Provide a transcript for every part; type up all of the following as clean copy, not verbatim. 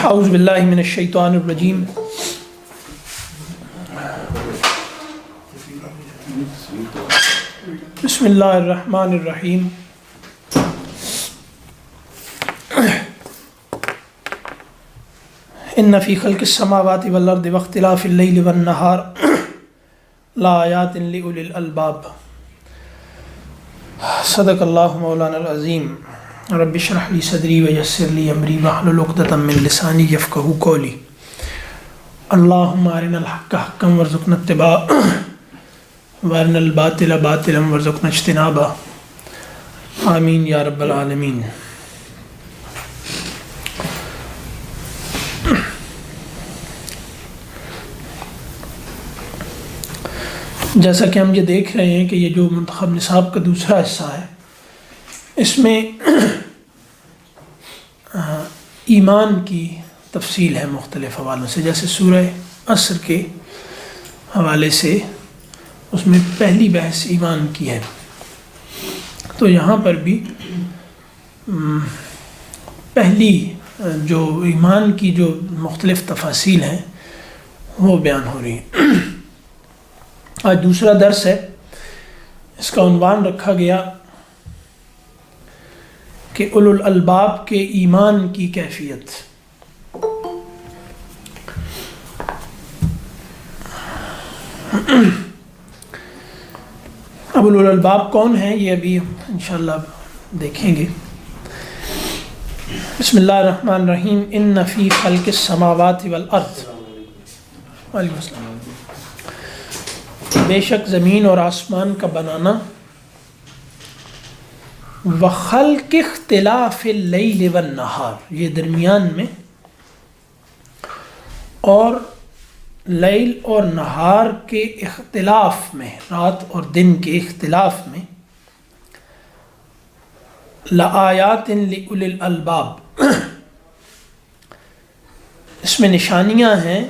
اعوذ باللہ من الشیطان الرجیم بسم اللہ الرحمن الرحیم ان فی خلق السماوات والارض واختلاف اللیل والنہار لآیات لأولی الالباب صدق اللہ مولانا العظیم رب اشرح لی صدری ویسر لی امری واحلل عقدۃ من لسانی یفقہوا قولی اللہم ارنا الحق حقا وارزقنا اتباعہ وارنا الباطل باطلا وارزقنا اجتنابہ آمین یا رب العالمین۔ جیسا کہ ہم یہ دیکھ رہے ہیں کہ یہ جو منتخب نصاب کا دوسرا حصہ ہے اس میں ایمان کی تفصیل ہے مختلف حوالوں سے، جیسے سورہ عصر کے حوالے سے اس میں پہلی بحث ایمان کی ہے، تو یہاں پر بھی پہلی جو ایمان کی جو مختلف تفاصیل ہیں وہ بیان ہو رہی ہیں۔ آج دوسرا درس ہے، اس کا عنوان رکھا گیا کہ اولو الالباب کے ایمان کی کیفیت۔ اب اولو الالباب کون ہیں یہ ابھی انشاءاللہ دیکھیں گے۔ بسم اللہ الرحمن الرحیم۔ ان فی خلق السماوات والارض، وعلیکم السلام، بے شک زمین اور آسمان کا بنانا، وخلق اختلاف اللیل والنہار، یہ درمیان میں، اور لیل اور نہار کے اختلاف میں، رات اور دن کے اختلاف میں، لآیات لأولی الالباب، اس میں نشانیاں ہیں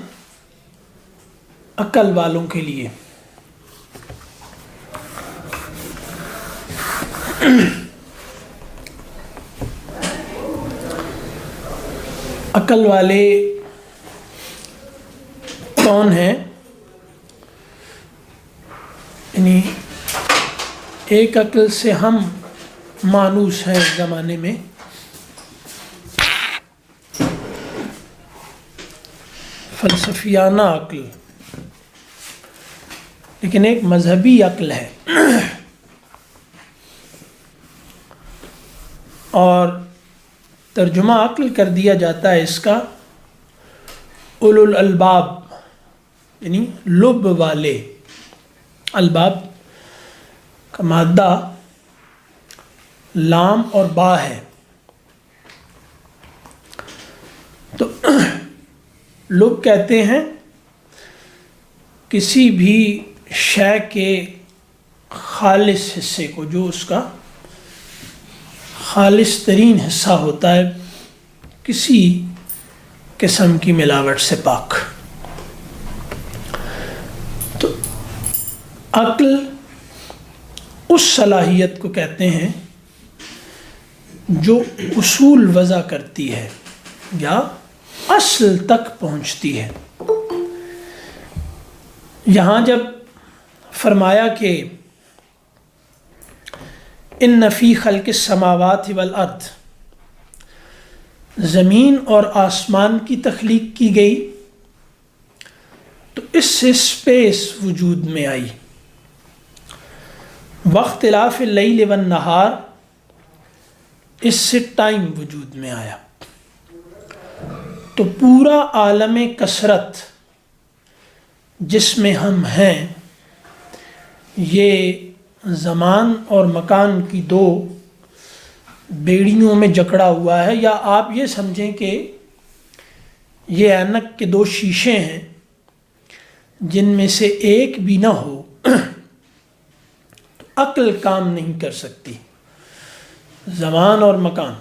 عقل والوں کے لیے۔ عقل والے کون ہیں؟ یعنی ایک عقل سے ہم مانوس ہیں اس زمانے میں، فلسفیانہ عقل، لیکن ایک مذہبی عقل ہے، اور ترجمہ عقل کر دیا جاتا ہے اس کا اولو الالباب، یعنی لب والے۔ الباب کا مادہ لام اور با ہے، تو لب کہتے ہیں کسی بھی شے کے خالص حصے کو، جو اس کا خالص ترین حصہ ہوتا ہے، کسی قسم کی ملاوٹ سے پاک۔ تو عقل اس صلاحیت کو کہتے ہیں جو اصول وضع کرتی ہے یا اصل تک پہنچتی ہے۔ یہاں جب فرمایا کہ ان فی خلق السماوات والارض، زمین اور آسمان کی تخلیق کی گئی، تو اس سے اسپیس وجود میں آئی۔ واختلاف اللیل والنہار، اس سے ٹائم وجود میں آیا۔ تو پورا عالم کثرت جس میں ہم ہیں، یہ زمان اور مکان کی دو بیڑیوں میں جکڑا ہوا ہے، یا آپ یہ سمجھیں کہ یہ اینک کے دو شیشے ہیں جن میں سے ایک بھی نہ ہو تو عقل کام نہیں کر سکتی، زمان اور مکان۔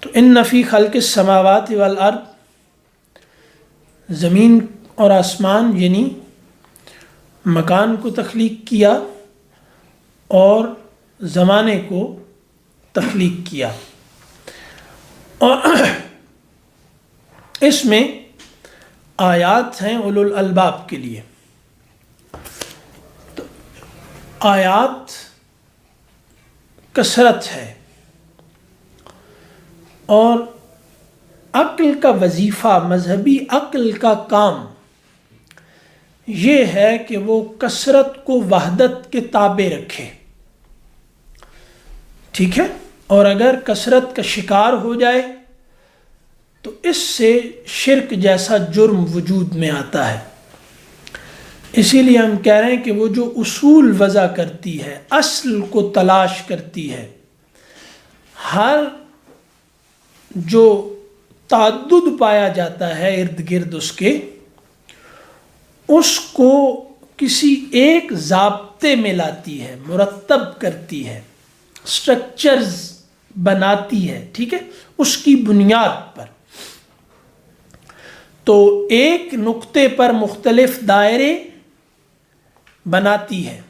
تو ان فی خلق السماوات والارض، زمین اور آسمان یعنی مکان کو تخلیق کیا اور زمانے کو تخلیق کیا، اور اس میں آیات ہیں اولو الالباب کے لیے. تو آیات کثرت ہے، اور عقل کا وظیفہ، مذہبی عقل کا کام یہ ہے کہ وہ کثرت کو وحدت کے تابع رکھے. ٹھیک ہے؟ اور اگر کثرت کا شکار ہو جائے تو اس سے شرک جیسا جرم وجود میں آتا ہے. اسی لیے ہم کہہ رہے ہیں کہ وہ جو اصول وضع کرتی ہے، اصل کو تلاش کرتی ہے، ہر جو تعدد پایا جاتا ہے ارد گرد اس کو کسی ایک ضابطے میں لاتی ہے، مرتب کرتی ہے، سٹرکچرز بناتی ہے. ٹھیک ہے؟ اس کی بنیاد پر. تو ایک نقطے پر مختلف دائرے بناتی ہے.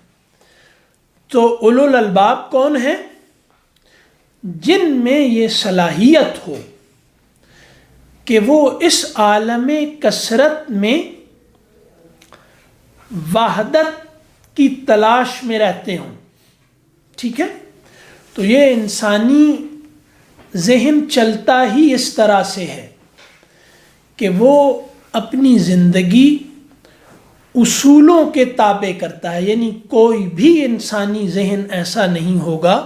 تو اولو الالباب کون ہیں؟ جن میں یہ صلاحیت ہو کہ وہ اس عالم کثرت میں وحدت کی تلاش میں رہتے ہوں. ٹھیک ہے؟ تو یہ انسانی ذہن چلتا ہی اس طرح سے ہے کہ وہ اپنی زندگی اصولوں کے تابع کرتا ہے. یعنی کوئی بھی انسانی ذہن ایسا نہیں ہوگا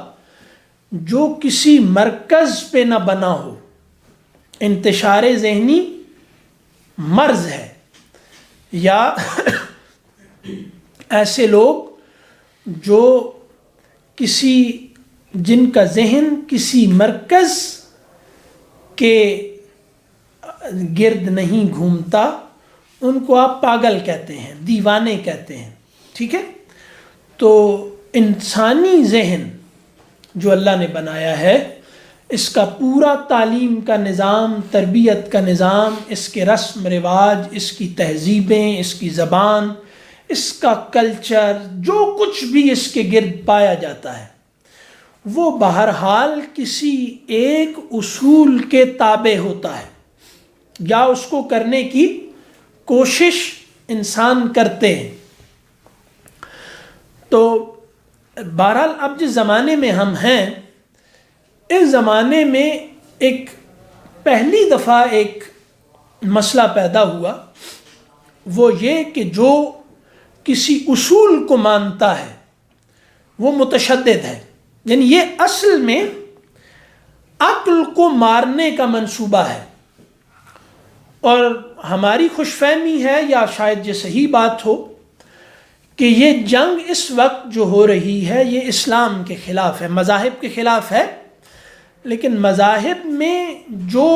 جو کسی مرکز پہ نہ بنا ہو. انتشار ذہنی مرض ہے، یا ایسے لوگ جو جن کا ذہن کسی مرکز کے گرد نہیں گھومتا، ان کو آپ پاگل کہتے ہیں، دیوانے کہتے ہیں. ٹھیک ہے؟ تو انسانی ذہن جو اللہ نے بنایا ہے، اس کا پورا تعلیم کا نظام، تربیت کا نظام، اس کے رسم رواج، اس کی تہذیبیں، اس کی زبان، اس کا کلچر، جو کچھ بھی اس کے گرد پایا جاتا ہے، وہ بہرحال کسی ایک اصول کے تابع ہوتا ہے، یا اس کو کرنے کی کوشش انسان کرتے ہیں. تو بہرحال اب جس زمانے میں ہم ہیں، اس زمانے میں پہلی دفعہ ایک مسئلہ پیدا ہوا، وہ یہ کہ جو کسی اصول کو مانتا ہے وہ متشدد ہے. یعنی یہ اصل میں عقل کو مارنے کا منصوبہ ہے. اور ہماری خوش فہمی ہے، یا شاید یہ صحیح بات ہو، کہ یہ جنگ اس وقت جو ہو رہی ہے یہ اسلام کے خلاف ہے، مذاہب کے خلاف ہے. لیکن مذاہب میں جو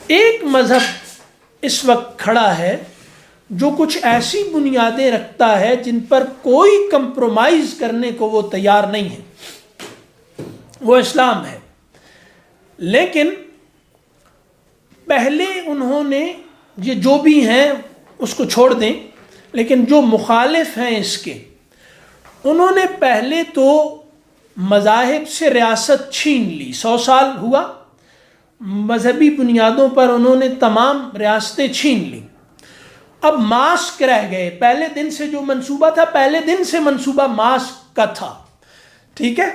ایک مذہب اس وقت کھڑا ہے جو کچھ ایسی بنیادیں رکھتا ہے جن پر کوئی کمپرومائز کرنے کو وہ تیار نہیں ہے، وہ اسلام ہے. لیکن پہلے انہوں نے، یہ جو بھی ہیں اس کو چھوڑ دیں، لیکن جو مخالف ہیں اس کے، انہوں نے پہلے تو مذاہب سے ریاست چھین لی. 100 سال ہوا، مذہبی بنیادوں پر انہوں نے تمام ریاستیں چھین لی. اب ماسک رہ گئے. پہلے دن سے جو منصوبہ تھا، پہلے دن سے منصوبہ ماسک کا تھا. ٹھیک ہے؟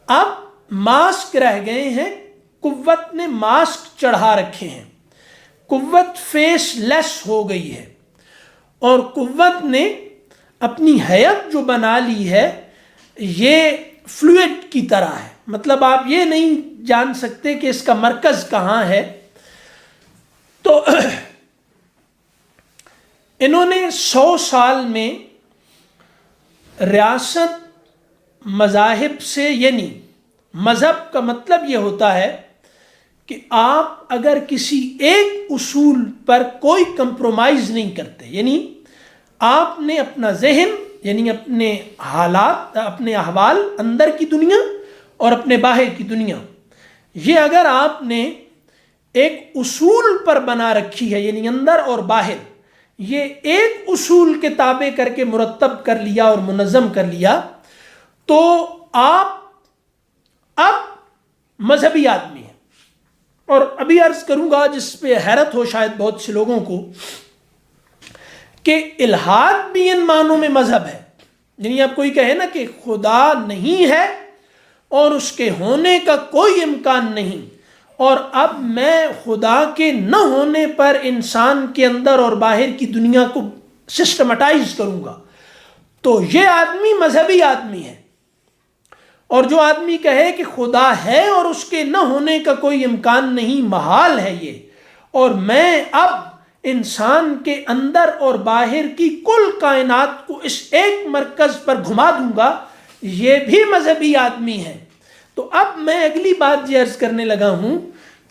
اب ماسک رہ گئے ہیں. قوت نے ماسک چڑھا رکھے ہیں، قوت فیس لیس ہو گئی ہے، اور قوت نے اپنی حیت جو بنا لی ہے یہ فلوئڈ کی طرح ہے. مطلب آپ یہ نہیں جان سکتے کہ اس کا مرکز کہاں ہے. تو انہوں نے 100 سال میں ریاست مذاہب سے، یعنی مذہب کا مطلب یہ ہوتا ہے کہ آپ اگر کسی ایک اصول پر کوئی کمپرومائز نہیں کرتے، یعنی آپ نے اپنا ذہن، یعنی اپنے حالات، اپنے احوال، اندر کی دنیا اور اپنے باہر کی دنیا، یہ اگر آپ نے ایک اصول پر بنا رکھی ہے، یعنی اندر اور باہر، یہ ایک اصول کے تابع کر کے مرتب کر لیا اور منظم کر لیا، تو آپ اب مذہبی آدمی ہیں. اور ابھی عرض کروں گا جس پہ حیرت ہو شاید بہت سے لوگوں کو، کہ الحاد بھی ان معنوں میں مذہب ہے. یعنی اب کوئی کہے نا کہ خدا نہیں ہے اور اس کے ہونے کا کوئی امکان نہیں، اور اب میں خدا کے نہ ہونے پر انسان کے اندر اور باہر کی دنیا کو سسٹمٹائز کروں گا، تو یہ آدمی مذہبی آدمی ہے. اور جو آدمی کہے کہ خدا ہے اور اس کے نہ ہونے کا کوئی امکان نہیں، محال ہے یہ، اور میں اب انسان کے اندر اور باہر کی کل کائنات کو اس ایک مرکز پر گھما دوں گا، یہ بھی مذہبی آدمی ہے. تو اب میں اگلی بات یہ عرض کرنے لگا ہوں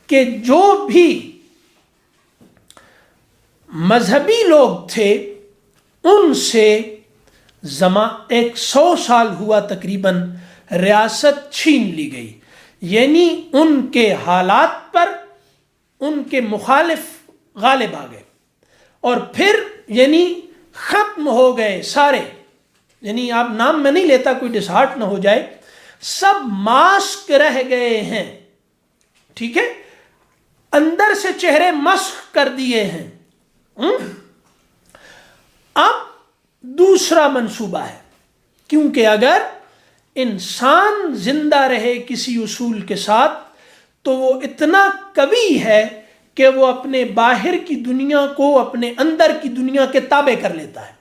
کہ جو بھی مذہبی لوگ تھے ان سے 100 سال ہوا تقریباً ریاست چھین لی گئی. یعنی ان کے حالات پر ان کے مخالف غالب آ گئے، اور پھر یعنی ختم ہو گئے سارے. یعنی آپ نام میں نہیں لیتا کوئی ڈسہارٹ نہ ہو جائے، سب ماسک رہ گئے ہیں. ٹھیک ہے، اندر سے چہرے مسخ کر دیے ہیں. اب دوسرا منصوبہ ہے، کیونکہ اگر انسان زندہ رہے کسی اصول کے ساتھ تو وہ اتنا قوی ہے کہ وہ اپنے باہر کی دنیا کو اپنے اندر کی دنیا کے تابع کر لیتا ہے.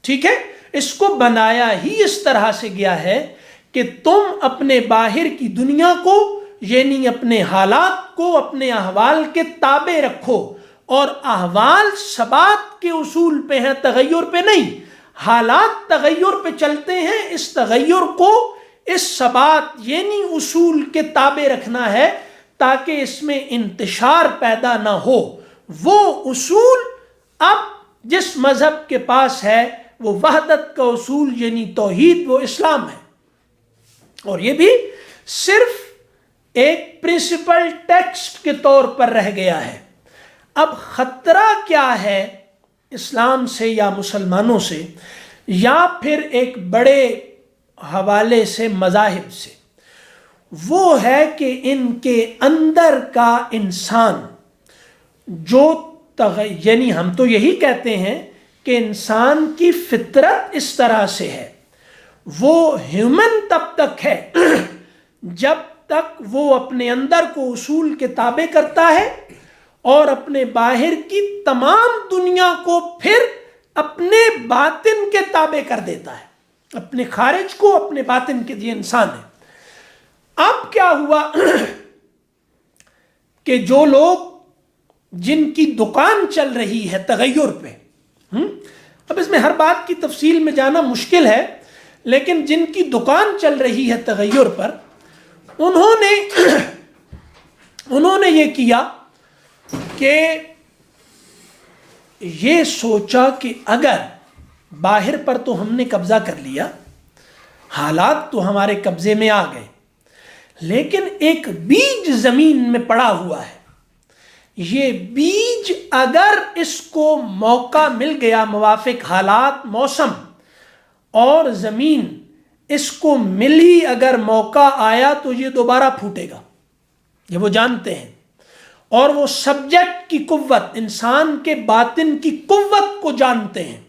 ٹھیک ہے، اس کو بنایا ہی اس طرح سے گیا ہے کہ تم اپنے باہر کی دنیا کو یعنی اپنے حالات کو اپنے احوال کے تابع رکھو، اور احوال ثبات کے اصول پہ ہیں، تغیر پہ نہیں. حالات تغیر پہ چلتے ہیں، اس تغیر کو اس ثبات یعنی اصول کے تابع رکھنا ہے تاکہ اس میں انتشار پیدا نہ ہو. وہ اصول اب جس مذہب کے پاس ہے وہ وحدت کا اصول یعنی توحید، وہ اسلام ہے، اور یہ بھی صرف ایک پرنسپل ٹیکسٹ کے طور پر رہ گیا ہے. اب خطرہ کیا ہے اسلام سے یا مسلمانوں سے، یا پھر ایک بڑے حوالے سے مذاہب سے؟ وہ ہے کہ ان کے اندر کا انسان جو یعنی ہم تو یہی کہتے ہیں کہ انسان کی فطرت اس طرح سے ہے، وہ ہیومن تب تک ہے جب تک وہ اپنے اندر کو اصول کے تابع کرتا ہے اور اپنے باہر کی تمام دنیا کو پھر اپنے باطن کے تابع کر دیتا ہے، اپنے خارج کو اپنے باطن کے. یہ انسان ہے. اب کیا ہوا کہ جو لوگ جن کی دکان چل رہی ہے تغیر پہ، اب اس میں ہر بات کی تفصیل میں جانا مشکل ہے، لیکن جن کی دکان چل رہی ہے تغیر پر، انہوں نے یہ کیا کہ یہ سوچا کہ اگر باہر پر تو ہم نے قبضہ کر لیا، حالات تو ہمارے قبضے میں آ گئے، لیکن ایک بیج زمین میں پڑا ہوا ہے. یہ بیج اگر اس کو موقع مل گیا، موافق حالات، موسم اور زمین اس کو ملی، اگر موقع آیا تو یہ دوبارہ پھوٹے گا، یہ وہ جانتے ہیں. اور وہ سبجیکٹ کی قوت، انسان کے باطن کی قوت کو جانتے ہیں.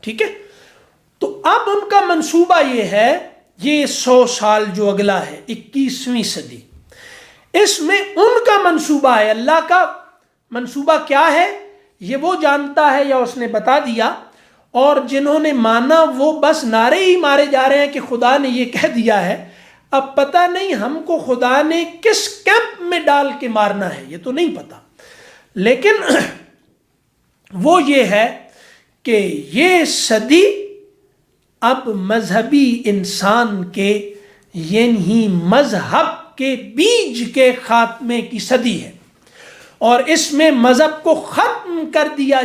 ٹھیک ہے، تو اب ان کا منصوبہ یہ ہے، یہ 100 سال جو اگلا ہے 21ویں صدی، اس میں ان کا منصوبہ ہے. اللہ کا منصوبہ کیا ہے یہ وہ جانتا ہے یا اس نے بتا دیا، اور جنہوں نے مانا وہ بس نعرے ہی مارے جا رہے ہیں کہ خدا نے یہ کہہ دیا ہے. اب پتہ نہیں ہم کو خدا نے کس کیمپ میں ڈال کے مارنا ہے، یہ تو نہیں پتا، لیکن وہ یہ ہے کہ یہ صدی اب مذہبی انسان کے یعنی مذہب کے بیج کے خاتمے کی صدی ہے، اور اس میں مذہب کو ختم کر دیا.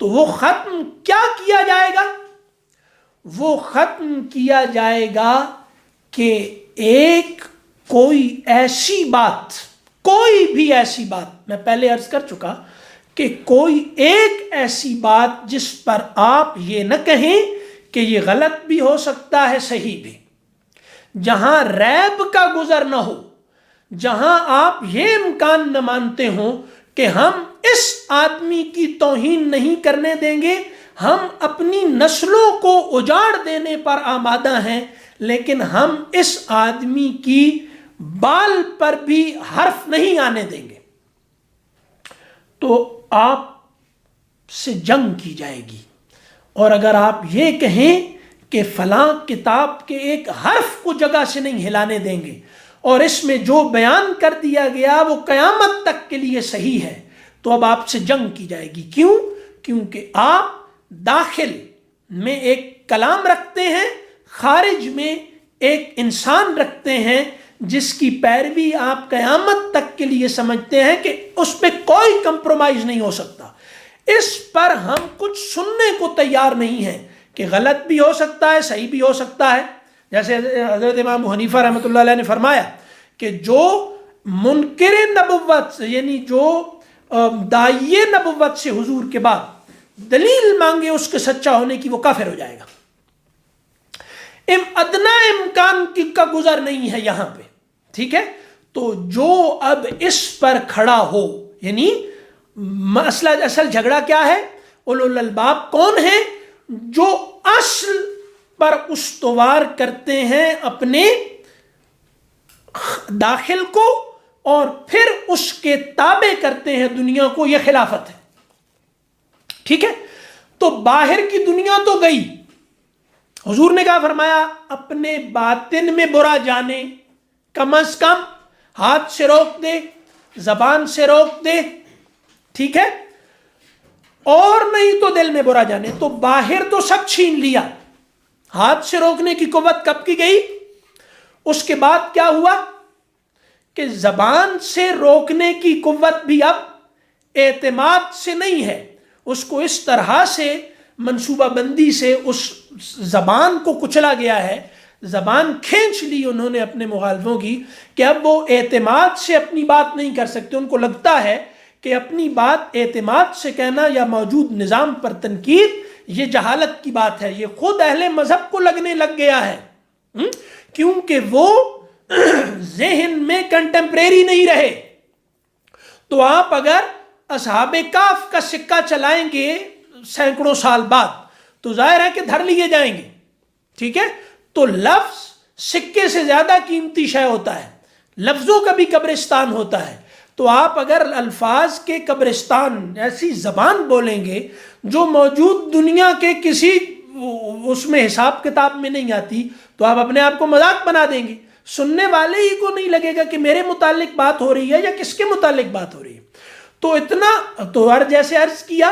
تو وہ ختم کیا کیا جائے گا؟ وہ ختم کیا جائے گا کہ ایک کوئی ایسی بات، کوئی بھی ایسی بات، میں پہلے عرض کر چکا کہ کوئی ایک ایسی بات جس پر آپ یہ نہ کہیں کہ یہ غلط بھی ہو سکتا ہے صحیح بھی، جہاں ریب کا گزر نہ ہو، جہاں آپ یہ امکان نہ مانتے ہوں کہ ہم اس آدمی کی توہین نہیں کرنے دیں گے، ہم اپنی نسلوں کو اجاڑ دینے پر آمادہ ہیں، لیکن ہم اس آدمی کی بال پر بھی حرف نہیں آنے دیں گے، تو آپ سے جنگ کی جائے گی۔ اور اگر آپ یہ کہیں کہ فلاں کتاب کے ایک حرف کو جگہ سے نہیں ہلانے دیں گے اور اس میں جو بیان کر دیا گیا وہ قیامت تک کے لیے صحیح ہے، تو اب آپ سے جنگ کی جائے گی۔ کیوں؟ کیونکہ آپ داخل میں ایک کلام رکھتے ہیں، خارج میں ایک انسان رکھتے ہیں جس کی پیروی آپ قیامت تک کے لیے سمجھتے ہیں کہ اس پہ کوئی کمپرومائز نہیں ہو سکتا۔ اس پر ہم کچھ سننے کو تیار نہیں ہیں کہ غلط بھی ہو سکتا ہے، صحیح بھی ہو سکتا ہے۔ جیسے حضرت امام ابو حنیفہ رحمۃ اللہ علیہ نے فرمایا کہ جو منکر نبوت یعنی جو داعی نبوت سے حضور کے بعد دلیل مانگے اس کے سچا ہونے کی، وہ کافر ہو جائے گا۔ ادنا امکان کا گزر نہیں ہے یہاں پہ، ٹھیک ہے؟ تو جو اب اس پر کھڑا ہو، یعنی مسئلہ اصل جھگڑا کیا ہے؟ اولو الالباب کون ہیں؟ جو اصل پر استوار کرتے ہیں اپنے داخل کو اور پھر اس کے تابع کرتے ہیں دنیا کو، یہ خلافت ہے، ٹھیک ہے؟ تو باہر کی دنیا تو گئی، حضور نے کہا فرمایا اپنے باطن میں برا جانے، کم از کم ہاتھ سے روک دے، زبان سے روک دے، ٹھیک ہے؟ اور نہیں تو دل میں برا جانے۔ تو باہر تو سب چھین لیا، ہاتھ سے روکنے کی قوت کب کی گئی؟ اس کے بعد کیا ہوا کہ زبان سے روکنے کی قوت بھی اب اعتماد سے نہیں ہے، اس کو اس طرح سے منصوبہ بندی سے اس زبان کو کچلا گیا ہے، زبان کھینچ لی انہوں نے اپنے مخالفوں کی، کہ اب وہ اعتماد سے اپنی بات نہیں کر سکتے۔ ان کو لگتا ہے کہ اپنی بات اعتماد سے کہنا یا موجود نظام پر تنقید یہ جہالت کی بات ہے۔ یہ خود اہل مذہب کو لگنے لگ گیا ہے، کیونکہ وہ ذہن میں کنٹمپریری نہیں رہے۔ تو آپ اگر اصحاب کہف کا سکہ چلائیں گے سینکڑوں سال بعد تو ظاہر ہے کہ دھر لیے جائیں گے، ٹھیک ہے؟ تو لفظ سکے سے زیادہ قیمتی شے ہوتا ہے، لفظوں کا بھی قبرستان ہوتا ہے۔ تو آپ اگر الفاظ کے قبرستان ایسی زبان بولیں گے جو موجود دنیا کے کسی اس میں حساب کتاب میں نہیں آتی، تو آپ اپنے آپ کو مذاق بنا دیں گے، سننے والے ہی کو نہیں لگے گا کہ میرے متعلق بات ہو رہی ہے یا کس کے متعلق بات ہو رہی ہے۔ تو اتنا تو جیسے عرض کیا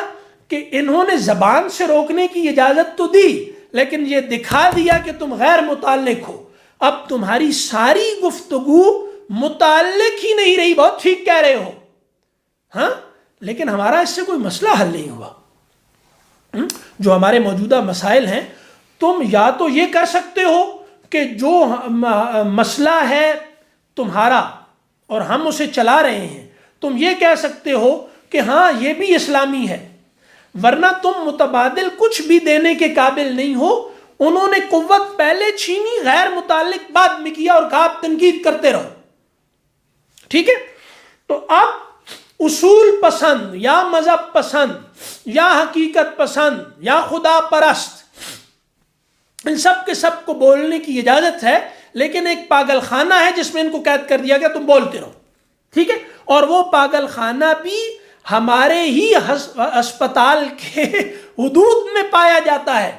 کہ انہوں نے زبان سے روکنے کی اجازت تو دی، لیکن یہ دکھا دیا کہ تم غیر متعلق ہو، اب تمہاری ساری گفتگو متعلق ہی نہیں رہی۔ بہت ٹھیک کہہ رہے ہو، ہاں، لیکن ہمارا اس سے کوئی مسئلہ حل نہیں ہوا۔ جو ہمارے موجودہ مسائل ہیں، تم یا تو یہ کر سکتے ہو کہ جو مسئلہ ہے تمہارا اور ہم اسے چلا رہے ہیں، تم یہ کہہ سکتے ہو کہ ہاں یہ بھی اسلامی ہے، ورنہ تم متبادل کچھ بھی دینے کے قابل نہیں ہو۔ انہوں نے قوت پہلے چھینی، غیر متعلق بعد میں کیا اور کہا آپ تنقید کرتے رہو، ٹھیک ہے؟ تو اب اصول پسند یا مذہب پسند یا حقیقت پسند یا خدا پرست، ان سب کے سب کو بولنے کی اجازت ہے، لیکن ایک پاگل خانہ ہے جس میں ان کو قید کر دیا گیا، تم بولتے رہو، ٹھیک ہے؟ اور وہ پاگل خانہ بھی ہمارے ہی اسپتال کے حدود میں پایا جاتا ہے۔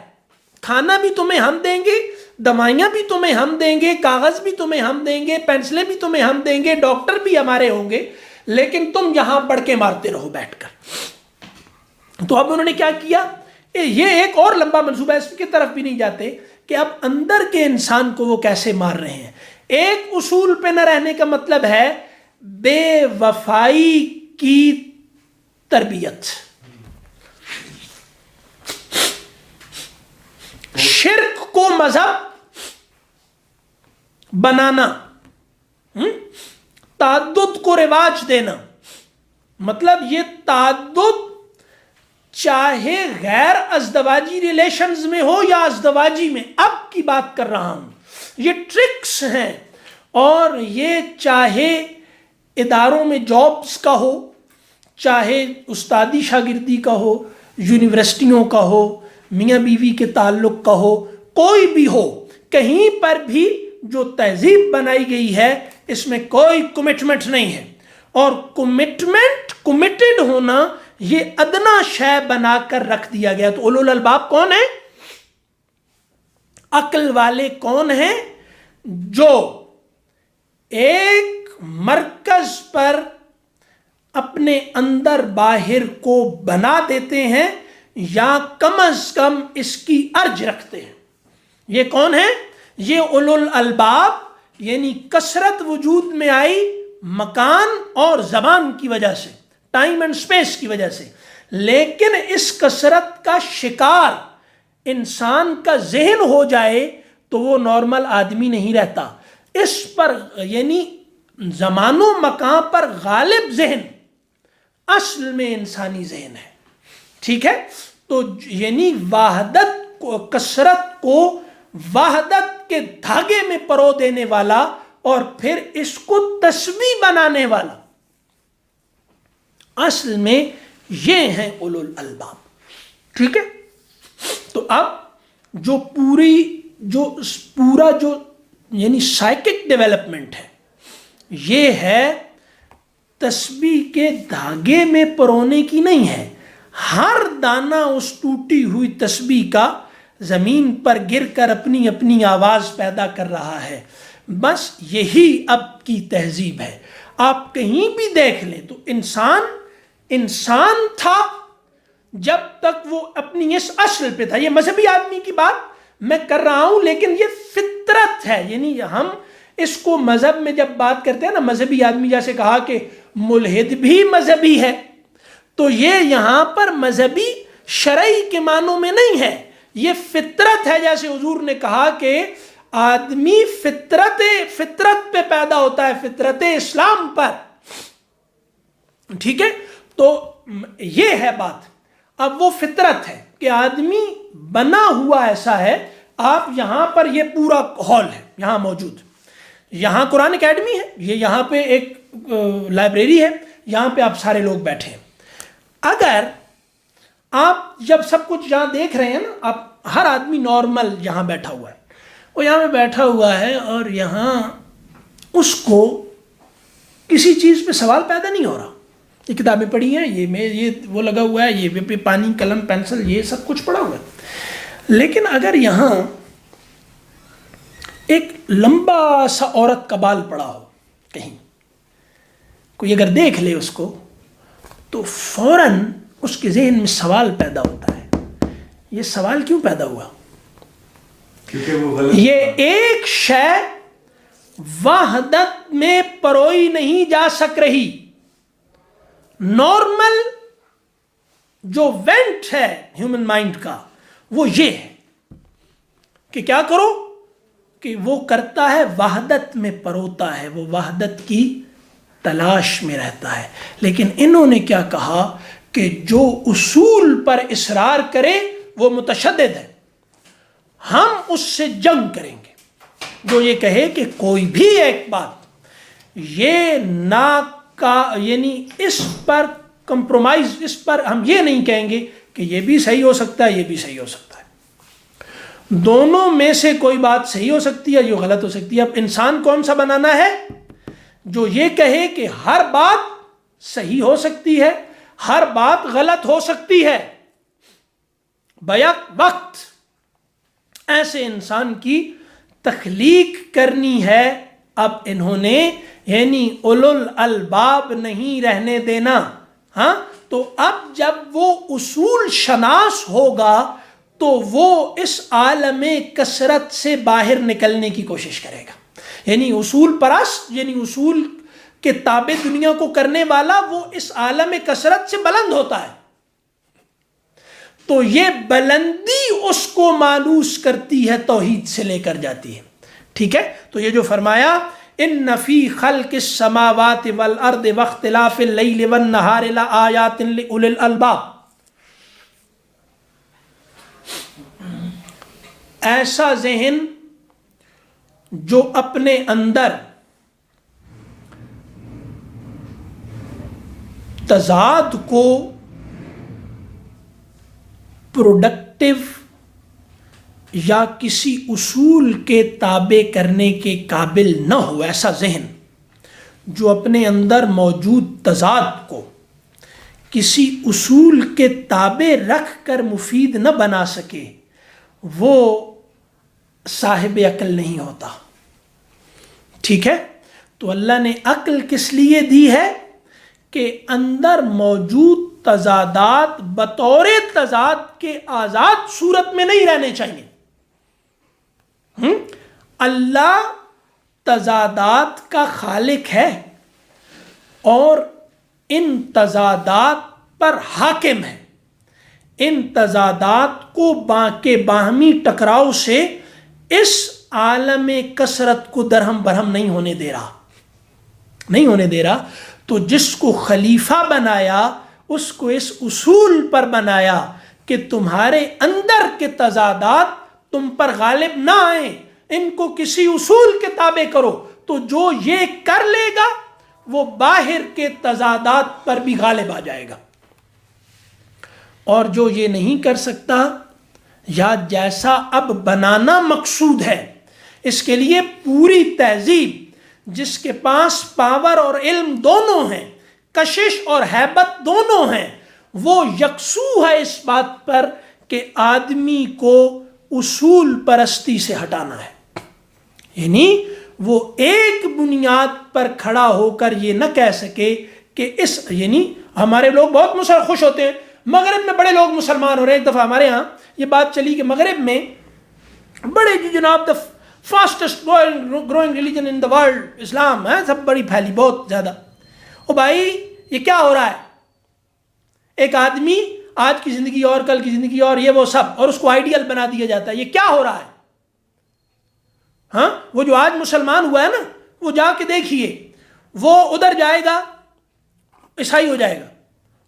کھانا بھی تمہیں ہم دیں گے، دوائیاں بھی تمہیں ہم دیں گے، کاغذ بھی تمہیں ہم دیں گے، پینسلیں بھی تمہیں ہم دیں گے، ڈاکٹر بھی ہمارے ہوں گے، لیکن تم یہاں پڑھ کے مارتے رہو بیٹھ کر۔ تو اب انہوں نے کیا کیا؟ یہ ایک اور لمبا منصوبہ ہے، اس کی طرف بھی نہیں جاتے کہ اب اندر کے انسان کو وہ کیسے مار رہے ہیں۔ ایک اصول پہ نہ رہنے کا مطلب ہے بے وفائی کی تربیت، شرک کو مذہب بنانا، تعدد کو رواج دینا۔ مطلب یہ تعدد چاہے غیر ازدواجی ریلیشنز میں ہو یا ازدواجی میں، اب کی بات کر رہا ہوں، یہ ٹرکس ہیں، اور یہ چاہے اداروں میں جابز کا ہو، چاہے استادی شاگردی کا ہو، یونیورسٹیوں کا ہو، میاں بیوی کے تعلق کا ہو، کوئی بھی ہو، کہیں پر بھی جو تہذیب بنائی گئی ہے اس میں کوئی کمٹمنٹ نہیں ہے. اور کمٹڈ ہونا یہ ادنا شے بنا کر رکھ دیا گیا. تو اولو الالباب کون ہیں؟ عقل والے کون ہیں؟ جو ایک مرکز پر اپنے اندر باہر کو بنا دیتے ہیں یا کم از کم اس کی ارج رکھتے ہیں. یہ کون ہے؟ یہ اولو الالباب، یعنی کثرت وجود میں آئی مکان اور زبان کی وجہ سے، ٹائم اینڈ سپیس کی وجہ سے. لیکن اس کثرت کا شکار انسان کا ذہن ہو جائے تو وہ نارمل آدمی نہیں رہتا. اس پر یعنی زمان و مکان پر غالب ذہن اصل میں انسانی ذہن ہے. ٹھیک ہے؟ تو یعنی وحدت کو، کثرت کو وحدت کے دھاگے میں پرو دینے والا اور پھر اس کو تسبیح بنانے والا، اصل میں یہ ہیں اولو الالباب. ٹھیک ہے؟ تو اب جو پورا یعنی سائیکک ڈیولپمنٹ ہے، یہ ہے تسبیح کے دھاگے میں پرونے کی نہیں ہے. ہر دانہ اس ٹوٹی ہوئی تسبیح کا زمین پر گر کر اپنی اپنی آواز پیدا کر رہا ہے. بس یہی اب کی تہذیب ہے. آپ کہیں بھی دیکھ لیں تو انسان تھا جب تک وہ اپنی اس اصل پہ تھا. یہ مذہبی آدمی کی بات میں کر رہا ہوں، لیکن یہ فطرت ہے. یعنی ہم اس کو مذہب میں جب بات کرتے ہیں نا، مذہبی آدمی جیسے کہا کہ ملحد بھی مذہبی ہے، تو یہ یہاں پر مذہبی شرعی کے معنوں میں نہیں ہے، یہ فطرت ہے. جیسے حضور نے کہا کہ آدمی فطرت پہ پیدا ہوتا ہے، فطرت اسلام پر. ٹھیک ہے؟ تو یہ ہے بات. اب وہ فطرت ہے کہ آدمی بنا ہوا ایسا ہے. آپ یہاں پر یہ پورا ہال ہے یہاں موجود، یہاں قرآن اکیڈمی ہے، یہ یہاں پہ ایک لائبریری ہے، یہاں پہ آپ سارے لوگ بیٹھے ہیں. اگر آپ جب سب کچھ یہاں دیکھ رہے ہیں نا، آپ ہر آدمی نارمل یہاں بیٹھا ہوا ہے، وہ یہاں پہ بیٹھا ہوا ہے اور یہاں اس کو کسی چیز پہ سوال پیدا نہیں ہو رہا. یہ کتابیں پڑھی ہیں، یہ وہ لگا ہوا ہے، یہ پہ پانی، قلم، پینسل، یہ سب کچھ پڑا ہوا ہے. لیکن اگر یہاں ایک لمبا سا عورت کا بال پڑا ہو کہیں، کوئی اگر دیکھ لے اس کو تو فوراً اس کے ذہن میں سوال پیدا ہوتا ہے. یہ سوال کیوں پیدا ہوا؟ یہ ایک شے وحدت میں پروئی نہیں جا سک رہی. نارمل جو وینٹ ہے ہیومن مائنڈ کا وہ یہ ہے کہ کیا کرو کہ وہ کرتا ہے وحدت میں پروتا ہے، وہ وحدت کی تلاش میں رہتا ہے. لیکن انہوں نے کیا کہا کہ جو اصول پر اصرار کرے وہ متشدد ہے، ہم اس سے جنگ کریں گے. جو یہ کہے کہ کوئی بھی ایک بات یہ یعنی اس پر کمپرومائز، اس پر ہم یہ نہیں کہیں گے کہ یہ بھی صحیح ہو سکتا ہے، یہ بھی صحیح ہو سکتا ہے. دونوں میں سے کوئی بات صحیح ہو سکتی ہے، جو غلط ہو سکتی ہے. اب انسان کون سا بنانا ہے جو یہ کہے کہ ہر بات صحیح ہو سکتی ہے، ہر بات غلط ہو سکتی ہے. بیک وقت ایسے انسان کی تخلیق کرنی ہے. اب انہوں نے یعنی اولو الالباب نہیں رہنے دینا. ہاں، تو اب جب وہ اصول شناس ہوگا تو وہ اس عالم کثرت سے باہر نکلنے کی کوشش کرے گا. یعنی اصول پرست، یعنی اصول کے تابع دنیا کو کرنے والا، وہ اس عالم کثرت سے بلند ہوتا ہے. تو یہ بلندی اس کو مانوس کرتی ہے، توحید سے لے کر جاتی ہے. ٹھیک ہے؟ تو یہ جو فرمایا ان فی خلق السماوات والارض واختلاف اللیل والنہار لآیات لأولی الالباب، ایسا ذہن جو اپنے اندر تضاد کو پروڈکٹیو یا کسی اصول کے تابع کرنے کے قابل نہ ہو، ایسا ذہن جو اپنے اندر موجود تضاد کو کسی اصول کے تابع رکھ کر مفید نہ بنا سکے، وہ صاحب عقل نہیں ہوتا. ٹھیک ہے؟ تو اللہ نے عقل کس لیے دی ہے؟ کہ اندر موجود تضادات بطور تضاد کے آزاد صورت میں نہیں رہنے چاہیے. اللہ تضادات کا خالق ہے اور ان تضادات پر حاکم ہے. ان تضادات کو باہمی ٹکراؤ سے اس عالم کثرت کو درہم برہم نہیں ہونے دے رہا. تو جس کو خلیفہ بنایا اس کو اس اصول پر بنایا کہ تمہارے اندر کے تضادات تم پر غالب نہ آئیں، ان کو کسی اصول کے تابع کرو. تو جو یہ کر لے گا وہ باہر کے تضادات پر بھی غالب آ جائے گا، اور جو یہ نہیں کر سکتا یا جیسا اب بنانا مقصود ہے، اس کے لیے پوری تہذیب جس کے پاس پاور اور علم دونوں ہیں، کشش اور ہیبت دونوں ہیں، وہ یکسو ہے اس بات پر کہ آدمی کو اصول پرستی سے ہٹانا ہے. یعنی وہ ایک بنیاد پر کھڑا ہو کر یہ نہ کہہ سکے کہ یعنی ہمارے لوگ بہت خوش ہوتے ہیں، مغرب میں بڑے لوگ مسلمان ہو رہے ہیں. ایک دفعہ ہمارے ہاں یہ بات چلی کہ مغرب میں بڑے جناب the fastest growing religion in the world Islam ہے، سب بڑی پھیلی بہت زیادہ. او بھائی یہ کیا ہو رہا ہے؟ ایک آدمی آج کی زندگی اور کل کی زندگی اور یہ وہ سب، اور اس کو آئیڈیل بنا دیا جاتا ہے. یہ کیا ہو رہا ہے؟ ہاں، وہ جو آج مسلمان ہوا ہے نا، وہ جا کے دیکھیے، وہ ادھر جائے گا عیسائی ہو جائے گا،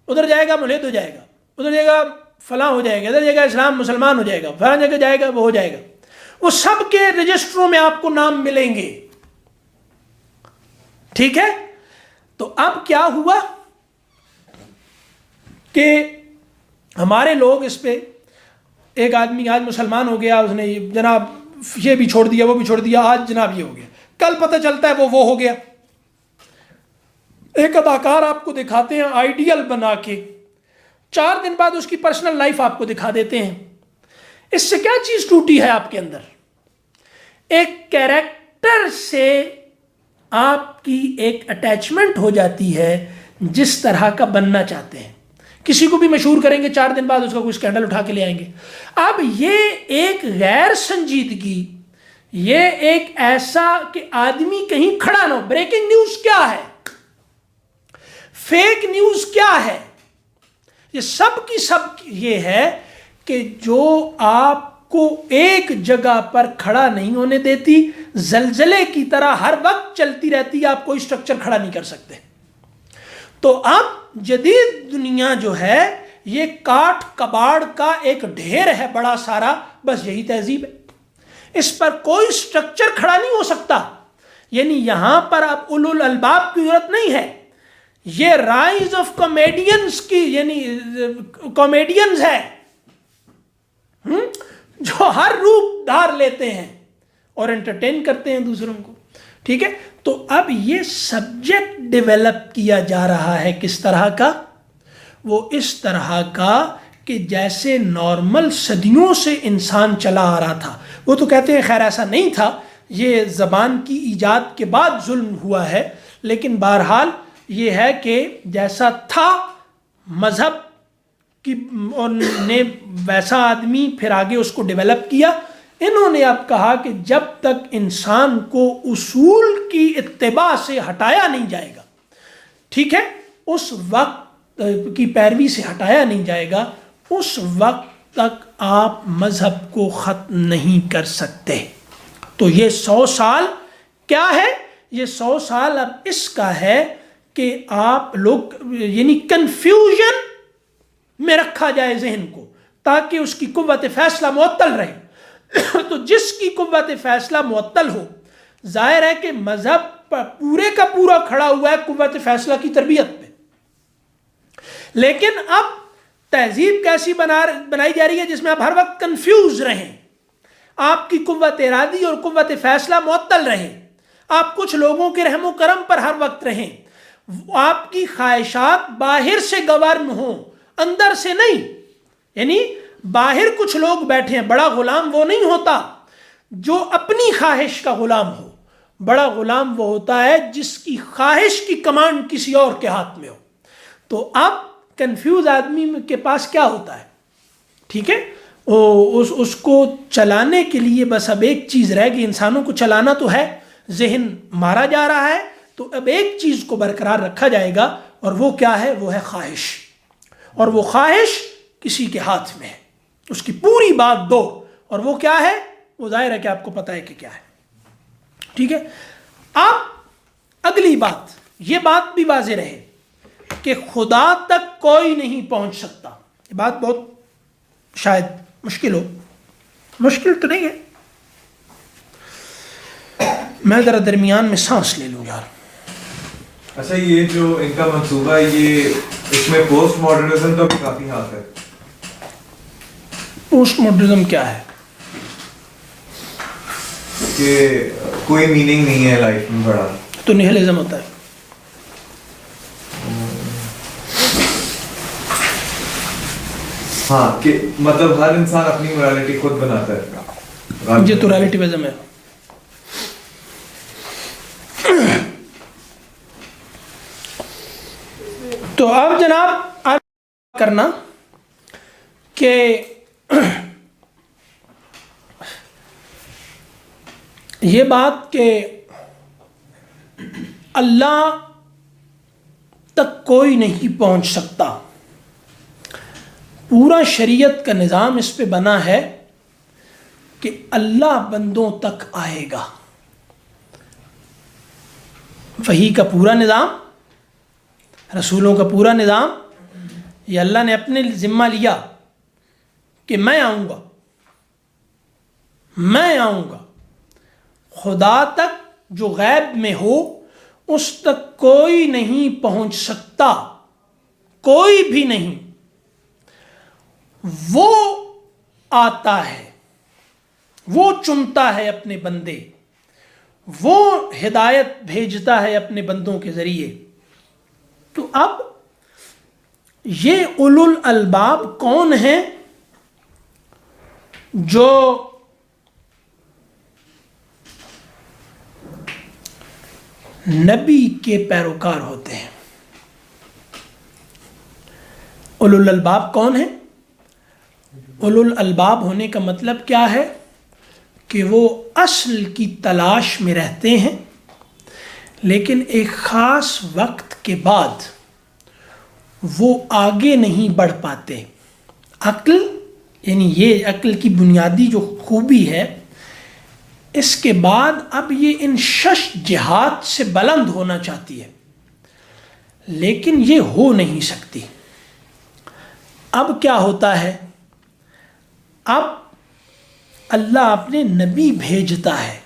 ادھر جائے گا ملحد ہو جائے گا، ادھر جائے گا فلاں ہو جائے گا، ادھر جائے گا اسلام مسلمان ہو جائے گا، فلاں جگہ جائے گا وہ ہو جائے گا. وہ سب کے رجسٹروں میں آپ کو نام ملیں گے. ٹھیک ہے؟ تو اب کیا ہوا کہ ہمارے لوگ اس پہ، ایک آدمی آج مسلمان ہو گیا، اس نے جناب یہ بھی چھوڑ دیا وہ بھی چھوڑ دیا، آج جناب یہ ہو گیا، کل پتہ چلتا ہے وہ ہو گیا. ایک اداکار آپ کو دکھاتے ہیں آئیڈیل بنا کے، 4 دن بعد اس کی پرسنل لائف آپ کو دکھا دیتے ہیں. اس سے کیا چیز ٹوٹی ہے آپ کے اندر؟ ایک کیریکٹر سے آپ کی ایک اٹیچمنٹ ہو جاتی ہے جس طرح کا بننا چاہتے ہیں. کسی کو بھی مشہور کریں گے، 4 دن بعد اس کا کوئی اسکینڈل اٹھا کے لے آئیں گے. اب یہ ایک غیر سنجیدگی، یہ ایک ایسا کہ آدمی کہیں کھڑا نہ ہو. بریکنگ نیوز کیا ہے؟ فیک نیوز کیا ہے؟ یہ سب کی سب یہ ہے کہ جو آپ کو ایک جگہ پر کھڑا نہیں ہونے دیتی، زلزلے کی طرح ہر وقت چلتی رہتی ہے، آپ کوئی سٹرکچر کھڑا نہیں کر سکتے. تو اب جدید دنیا جو ہے یہ کاٹ کباڑ کا ایک ڈھیر ہے بڑا سارا، بس یہی تہذیب ہے. اس پر کوئی سٹرکچر کھڑا نہیں ہو سکتا. یعنی یہاں پر اب اولو الالباب کی ضرورت نہیں ہے. یہ رائز آف کامیڈینز کی، یعنی کامیڈینز ہے جو ہر روپ دھار لیتے ہیں اور انٹرٹین کرتے ہیں دوسروں کو. ٹھیک ہے؟ تو اب یہ سبجیکٹ ڈیولپ کیا جا رہا ہے کس طرح کا؟ وہ اس طرح کا کہ جیسے نارمل صدیوں سے انسان چلا آ رہا تھا. وہ تو کہتے ہیں خیر ایسا نہیں تھا، یہ زبان کی ایجاد کے بعد ظلم ہوا ہے، لیکن بہرحال یہ ہے کہ جیسا تھا مذہب کی نے ویسا آدمی پھر آگے اس کو ڈیولپ کیا. انہوں نے اب کہا کہ جب تک انسان کو اصول کی اتباع سے ہٹایا نہیں جائے گا، ٹھیک ہے، اس وقت کی پیروی سے ہٹایا نہیں جائے گا، اس وقت تک آپ مذہب کو ختم نہیں کر سکتے. تو یہ 100 سال کیا ہے؟ یہ 100 سال اب اس کا ہے کہ آپ لوگ یعنی کنفیوژن میں رکھا جائے ذہن کو، تاکہ اس کی قوت فیصلہ معطل رہے. تو جس کی قوت فیصلہ معطل ہو، ظاہر ہے کہ مذہب پورے کا پورا کھڑا ہوا ہے قوت فیصلہ کی تربیت پہ. لیکن اب تہذیب کیسی بنائی جا رہی ہے جس میں آپ ہر وقت کنفیوز رہیں، آپ کی قوت ارادی اور قوت فیصلہ معطل رہیں، آپ کچھ لوگوں کے رحم و کرم پر ہر وقت رہیں، آپ کی خواہشات باہر سے گورن ہوں اندر سے نہیں. یعنی باہر کچھ لوگ بیٹھے ہیں، بڑا غلام وہ نہیں ہوتا جو اپنی خواہش کا غلام ہو، بڑا غلام وہ ہوتا ہے جس کی خواہش کی کمانڈ کسی اور کے ہاتھ میں ہو. تو اب کنفیوز آدمی کے پاس کیا ہوتا ہے؟ ٹھیک ہے، اس کو چلانے کے لیے بس اب ایک چیز رہ گئی. انسانوں کو چلانا تو ہے، ذہن مارا جا رہا ہے، تو اب ایک چیز کو برقرار رکھا جائے گا، اور وہ کیا ہے؟ وہ ہے خواہش. اور وہ خواہش کسی کے ہاتھ میں ہے، اس کی پوری بات دو، اور وہ کیا ہے؟ وہ ظاہر ہے کہ آپ کو پتہ ہے کہ کیا ہے. ٹھیک ہے. اب اگلی بات، یہ بات بھی واضح رہے کہ خدا تک کوئی نہیں پہنچ سکتا. یہ بات بہت شاید مشکل ہو، مشکل تو نہیں ہے. میں ذرا درمیان میں سانس لے لوں یار. اچھا، یہ جو ان کا منصوبہ ہے، یہ اس میں پوسٹ ماڈرنزم کا بھی کافی ہاتھ ہے. پوسٹ ماڈرنزم کیا ہے؟ کہ کوئی میننگ نہیں ہے لائف میں بڑا. تو نہلزم ہوتا ہے. ہاں، کہ مطلب ہر انسان اپنی مورالٹی خود بناتا ہے. یہ تو ریلیٹیوزم ہے. تو اب جناب کرنا کہ یہ بات کہ اللہ تک کوئی نہیں پہنچ سکتا، پورا شریعت کا نظام اس پہ بنا ہے کہ اللہ بندوں تک آئے گا. وحی کا پورا نظام، رسولوں کا پورا نظام، یہ اللہ نے اپنے ذمہ لیا کہ میں آؤں گا، میں آؤں گا. خدا تک جو غیب میں ہو اس تک کوئی نہیں پہنچ سکتا، کوئی بھی نہیں. وہ آتا ہے، وہ چنتا ہے اپنے بندے، وہ ہدایت بھیجتا ہے اپنے بندوں کے ذریعے. تو اب یہ اولو الالباب کون ہیں؟ جو نبی کے پیروکار ہوتے ہیں. اولو الالباب کون ہیں؟ اولو الالباب ہونے کا مطلب کیا ہے؟ کہ وہ اصل کی تلاش میں رہتے ہیں، لیکن ایک خاص وقت کے بعد وہ آگے نہیں بڑھ پاتے. عقل، یعنی یہ عقل کی بنیادی جو خوبی ہے، اس کے بعد اب یہ ان شش جہات سے بلند ہونا چاہتی ہے، لیکن یہ ہو نہیں سکتی. اب کیا ہوتا ہے؟ اب اللہ اپنے نبی بھیجتا ہے.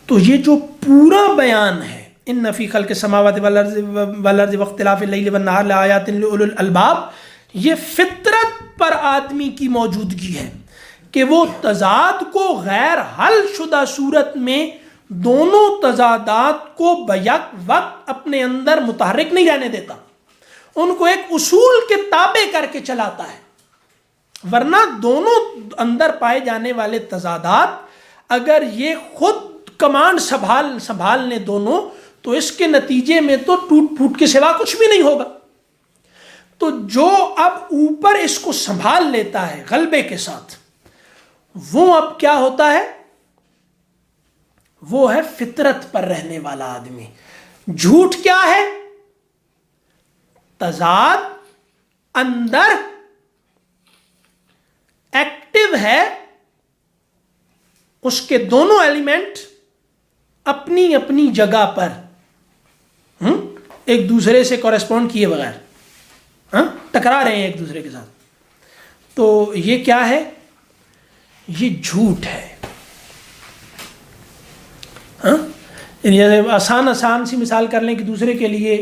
تو یہ جو پورا بیان ہے، ان فی خلق السماوات والارض واختلاف اللیل والنہار لآیات لأولی الالباب، یہ فطرت پر آدمی کی موجودگی ہے کہ وہ تضاد کو غیر حل شدہ صورت میں دونوں تضادات کو بیک وقت اپنے اندر متحرک نہیں رہنے دیتا، ان کو ایک اصول کے تابع کر کے چلاتا ہے. ورنہ دونوں اندر پائے جانے والے تضادات اگر یہ خود کمانڈ سنبھال لیں دونوں، تو اس کے نتیجے میں تو ٹوٹ پھوٹ کے سوا کچھ بھی نہیں ہوگا. تو جو اب اوپر اس کو سنبھال لیتا ہے غلبے کے ساتھ، وہ اب کیا ہوتا ہے؟ وہ ہے فطرت پر رہنے والا آدمی. جھوٹ کیا ہے؟ تضاد اندر ایکٹیو ہے، اس کے دونوں ایلیمنٹ اپنی اپنی جگہ پر ایک دوسرے سے کورسپونڈ کیے بغیر ٹکرا رہے ہیں ایک دوسرے کے ساتھ. تو یہ کیا ہے؟ یہ جھوٹ ہے. یعنی آسان سی مثال کر لیں کہ دوسرے کے لیے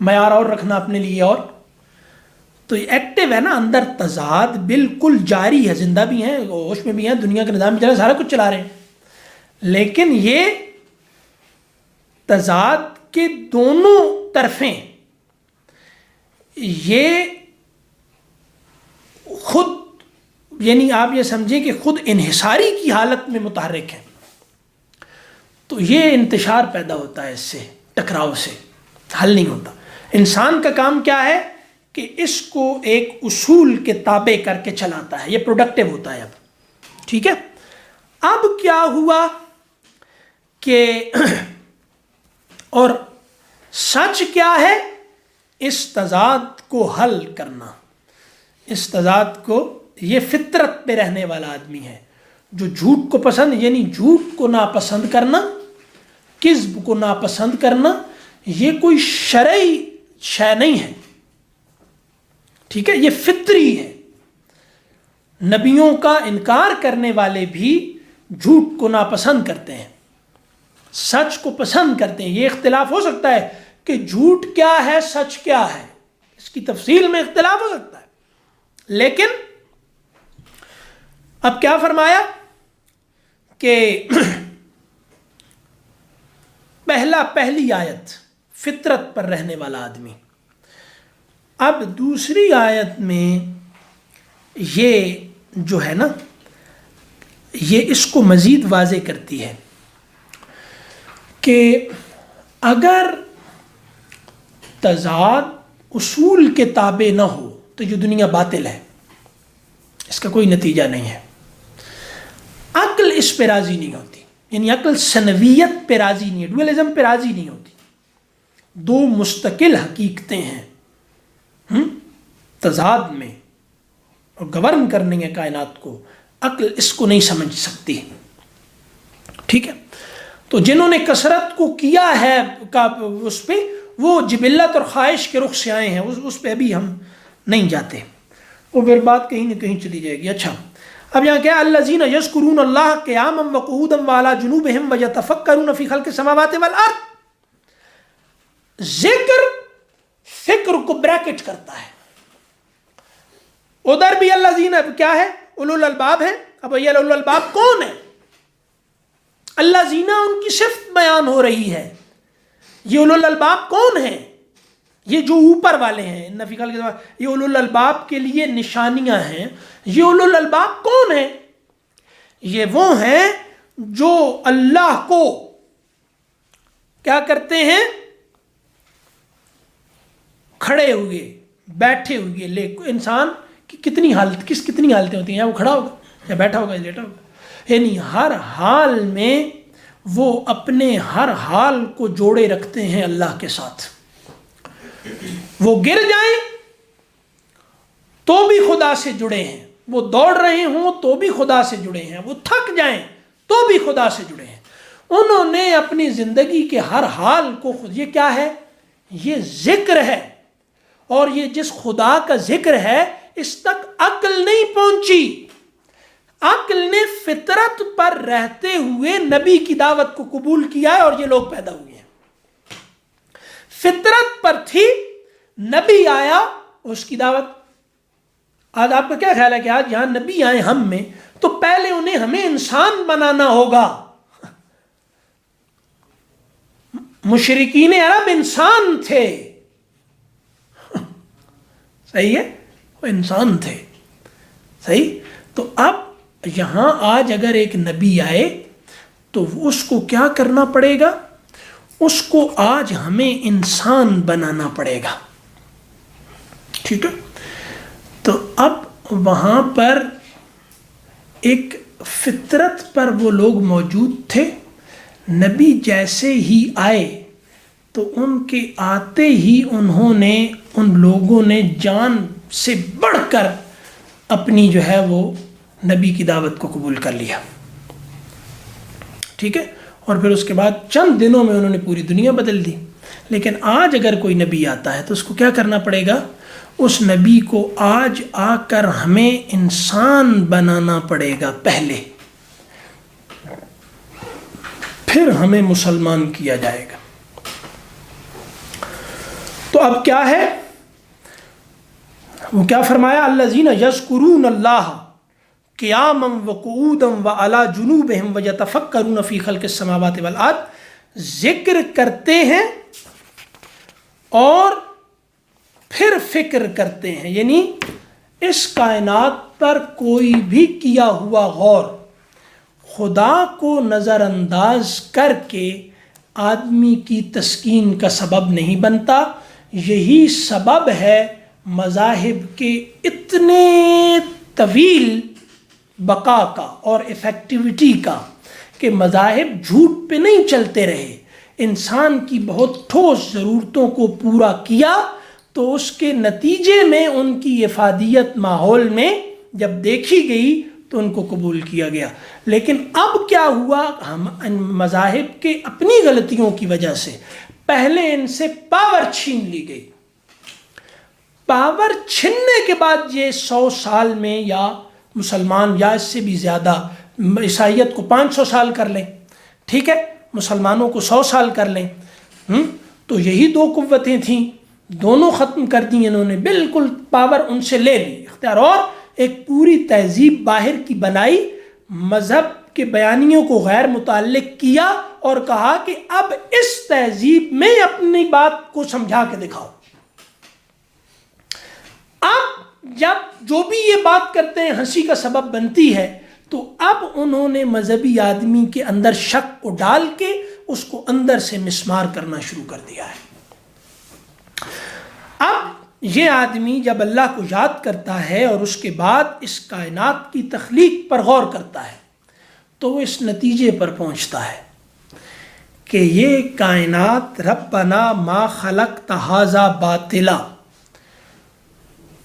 معیار اور رکھنا اپنے لیے، اور تو یہ ایکٹیو ہے نا، اندر تضاد بالکل جاری ہے، زندہ بھی ہیں، ہوش میں بھی ہیں، دنیا کے نظام بھی چلا رہے ہیں، سارا کچھ چلا رہے ہیں، لیکن یہ تضاد کے دونوں طرفیں یہ خود، یعنی آپ یہ سمجھیں کہ خود انحصاری کی حالت میں متحرک ہیں، تو یہ انتشار پیدا ہوتا ہے، اس سے ٹکراؤ سے حل نہیں ہوتا۔ انسان کا کام کیا ہے کہ اس کو ایک اصول کے تابع کر کے چلاتا ہے، یہ پروڈکٹیو ہوتا ہے اب، ٹھیک ہے۔ اب کیا ہوا کہ اور سچ کیا ہے؟ اس تضاد کو حل کرنا، اس تضاد کو، یہ فطرت پہ رہنے والا آدمی ہے جو جھوٹ کو پسند، یعنی جھوٹ کو ناپسند کرنا، کذب کو ناپسند کرنا، یہ کوئی شرعی شے نہیں ہے، ٹھیک ہے، یہ فطری ہے۔ نبیوں کا انکار کرنے والے بھی جھوٹ کو ناپسند کرتے ہیں، سچ کو پسند کرتے ہیں۔ یہ اختلاف ہو سکتا ہے کہ جھوٹ کیا ہے، سچ کیا ہے، اس کی تفصیل میں اختلاف ہو سکتا ہے، لیکن اب کیا فرمایا کہ پہلی آیت فطرت پر رہنے والا آدمی، اب دوسری آیت میں یہ جو ہے نا، یہ اس کو مزید واضح کرتی ہے کہ اگر تضاد اصول کے تابع نہ ہو تو یہ دنیا باطل ہے، اس کا کوئی نتیجہ نہیں ہے۔ عقل اس پہ راضی نہیں ہوتی، یعنی عقل سنویت پہ راضی نہیں ہے، ڈوئلزم پہ راضی نہیں ہوتی۔ دو مستقل حقیقتیں ہیں تضاد میں اور گورن کرنی ہے کائنات کو، عقل اس کو نہیں سمجھ سکتی، ٹھیک ہے۔ تو جنہوں نے کثرت کو کیا ہے اس پہ، وہ جبلت اور خواہش کے رخ سے آئے ہیں، اس پہ ابھی ہم نہیں جاتے، وہ پھر بات کہیں نہ کہیں چلی جائے گی۔ اچھا، اب یہاں کیا، الذین یذکرون اللہ قیاما وقعودا وعلی جنوبہم ویتفکرون فی خلق السماوات والارض، ذکر فکر کو بریکٹ کرتا ہے۔ ادھر بھی الذین کیا ہے، اولو الالباب ہے۔ اب یہ اولو الالباب کون ہے؟ الذین ان کی صفت بیان ہو رہی ہے، یہ اولو الالباب کون ہیں؟ یہ جو اوپر والے ہیں، نفی خلق کے، یہ اولو الالباب کے لیے نشانیاں ہیں۔ یہ اولو الالباب کون ہیں؟ یہ وہ ہیں جو اللہ کو کیا کرتے ہیں، کھڑے ہوئے، بیٹھے ہوئے، انسان کی کتنی حالتیں ہوتی ہیں، یا وہ کھڑا ہوگا یا بیٹھا ہوگا یا لیٹا ہوگا، یعنی ہر حال میں وہ اپنے ہر حال کو جوڑے رکھتے ہیں اللہ کے ساتھ۔ وہ گر جائیں تو بھی خدا سے جڑے ہیں، وہ دوڑ رہے ہوں تو بھی خدا سے جڑے ہیں، وہ تھک جائیں تو بھی خدا سے جڑے ہیں۔ انہوں نے اپنی زندگی کے ہر حال کو یہ کیا ہے، یہ ذکر ہے، اور یہ جس خدا کا ذکر ہے اس تک عقل نہیں پہنچی۔ عقل نے فطرت پر رہتے ہوئے نبی کی دعوت کو قبول کیا ہے، اور یہ لوگ پیدا ہوئے ہیں۔ فطرت پر تھی، نبی آیا، اس کی دعوت۔ آج آپ کا کیا خیال ہے کہ آج یہاں نبی آئے ہم میں، تو پہلے انہیں ہمیں انسان بنانا ہوگا۔ مشرکین عرب انسان تھے، صحیح ہے، وہ انسان تھے، صحیح۔ تو اب یہاں آج اگر ایک نبی آئے تو اس کو کیا کرنا پڑے گا، اس کو آج ہمیں انسان بنانا پڑے گا، ٹھیک ہے۔ تو اب وہاں پر ایک فطرت پر وہ لوگ موجود تھے، نبی جیسے ہی آئے تو ان کے آتے ہی انہوں نے، ان لوگوں نے جان سے بڑھ کر اپنی جو ہے وہ نبی کی دعوت کو قبول کر لیا، ٹھیک ہے۔ اور پھر اس کے بعد چند دنوں میں انہوں نے پوری دنیا بدل دی۔ لیکن آج اگر کوئی نبی آتا ہے تو اس کو کیا کرنا پڑے گا، اس نبی کو آج آ کر ہمیں انسان بنانا پڑے گا پہلے، پھر ہمیں مسلمان کیا جائے گا۔ تو اب کیا ہے، وہ کیا فرمایا، الذین یذکرون اللہ قیاما وقعودا وعلی جنوبہم ویتفکرون فی خلق السماوات والارض، ذکر کرتے ہیں اور پھر فکر کرتے ہیں، یعنی اس کائنات پر کوئی بھی کیا ہوا غور خدا کو نظر انداز کر کے آدمی کی تسکین کا سبب نہیں بنتا۔ یہی سبب ہے مذاہب کے اتنے طویل بقا کا اور افیکٹیوٹی کا، کہ مذاہب جھوٹ پہ نہیں چلتے رہے، انسان کی بہت ٹھوس ضرورتوں کو پورا کیا، تو اس کے نتیجے میں ان کی افادیت ماحول میں جب دیکھی گئی تو ان کو قبول کیا گیا۔ لیکن اب کیا ہوا، ہم ان مذاہب کے اپنی غلطیوں کی وجہ سے پہلے ان سے پاور چھین لی گئی، پاور چھننے کے بعد یہ 100 سال میں یا مسلمان یا اس سے بھی زیادہ، عیسائیت کو 500 سال کر لیں، ٹھیک ہے، مسلمانوں کو 100 سال کر لیں، تو یہی دو قوتیں تھیں، دونوں ختم کر دی انہوں نے، بالکل پاور ان سے لے لی اختیار، اور ایک پوری تہذیب باہر کی بنائی، مذہب کے بیانیوں کو غیر متعلق کیا اور کہا کہ اب اس تہذیب میں اپنی بات کو سمجھا کے دکھاؤ۔ اب جب جو بھی یہ بات کرتے ہیں ہنسی کا سبب بنتی ہے، تو اب انہوں نے مذہبی آدمی کے اندر شک کو ڈال کے اس کو اندر سے مسمار کرنا شروع کر دیا ہے۔ اب یہ آدمی جب اللہ کو یاد کرتا ہے اور اس کے بعد اس کائنات کی تخلیق پر غور کرتا ہے، تو وہ اس نتیجے پر پہنچتا ہے کہ یہ کائنات ربنا ما خلقت ھذا باطلا،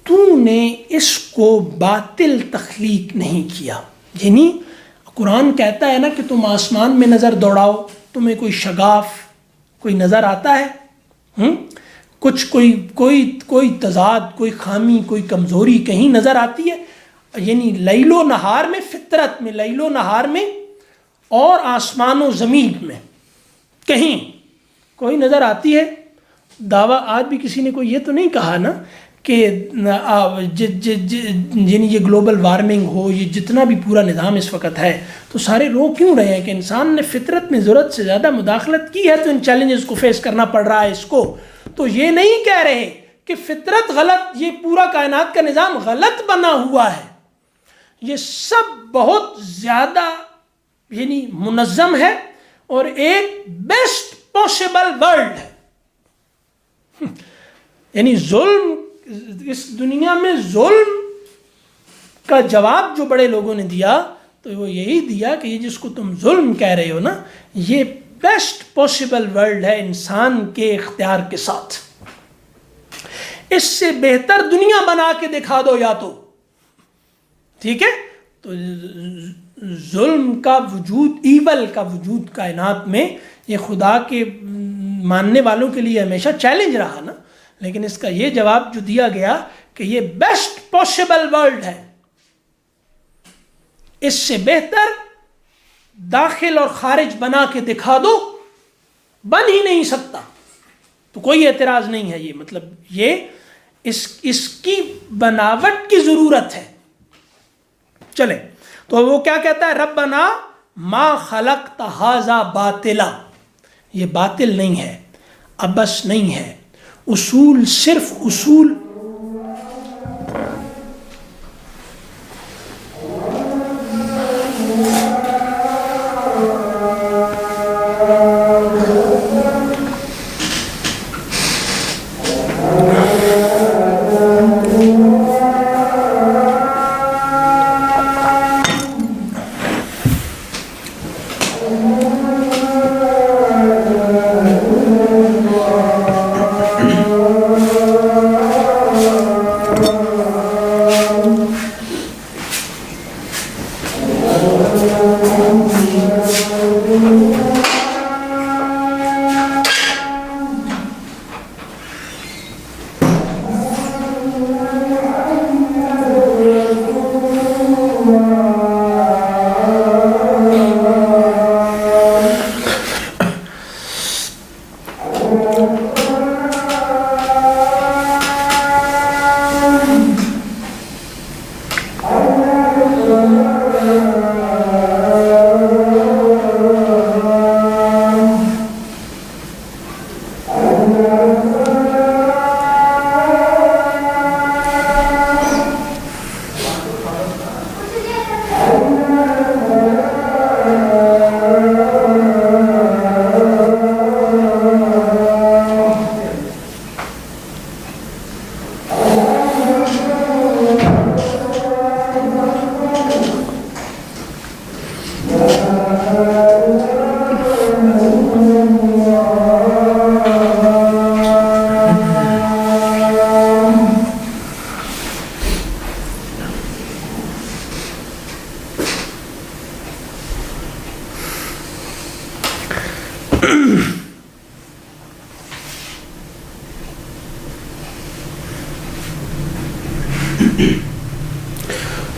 تو نے اس کو باطل تخلیق نہیں کیا۔ یعنی قرآن کہتا ہے نا کہ تم آسمان میں نظر دوڑاؤ، تمہیں کوئی شگاف کوئی نظر آتا ہے، کچھ کوئی تضاد، کوئی خامی، کوئی کمزوری کہیں نظر آتی ہے؟ یعنی لیل و نہار میں، فطرت میں، لیل و نہار میں اور آسمان و زمین میں کہیں کوئی نظر آتی ہے؟ دعویٰ آج بھی کسی نے کوئی یہ تو نہیں کہا نا کہ یعنی یہ گلوبل وارمنگ ہو، یہ جتنا بھی پورا نظام اس وقت ہے، تو سارے رو کیوں رہے ہیں کہ انسان نے فطرت میں ضرورت سے زیادہ مداخلت کی ہے تو ان چیلنجز کو فیس کرنا پڑ رہا ہے اس کو۔ تو یہ نہیں کہہ رہے کہ فطرت غلط، یہ پورا کائنات کا نظام غلط بنا ہوا ہے، یہ سب بہت زیادہ یعنی منظم ہے اور ایک بیسٹ پاسبل ورلڈ ہے۔ یعنی ظلم، اس دنیا میں ظلم کا جواب جو بڑے لوگوں نے دیا تو وہ یہی دیا کہ یہ جس کو تم ظلم کہہ رہے ہو نا، یہ بیسٹ پاسبل ورلڈ ہے انسان کے اختیار کے ساتھ، اس سے بہتر دنیا بنا کے دکھا دو یا تو، ٹھیک ہے۔ تو ظلم کا وجود، ایول کا وجود کائنات میں، یہ خدا کے ماننے والوں کے لیے ہمیشہ چیلنج رہا نا، لیکن اس کا یہ جواب جو دیا گیا کہ یہ بیسٹ پاسبل ورلڈ ہے، اس سے بہتر داخل اور خارج بنا کے دکھا دو، بن ہی نہیں سکتا، تو کوئی اعتراض نہیں ہے۔ یہ مطلب یہ اس کی بناوٹ کی ضرورت ہے۔ چلے تو وہ کیا کہتا ہے، ربنا ما خلقت ھذا باطلا، یہ باطل نہیں ہے، عبث نہیں ہے، اصول صرف اصول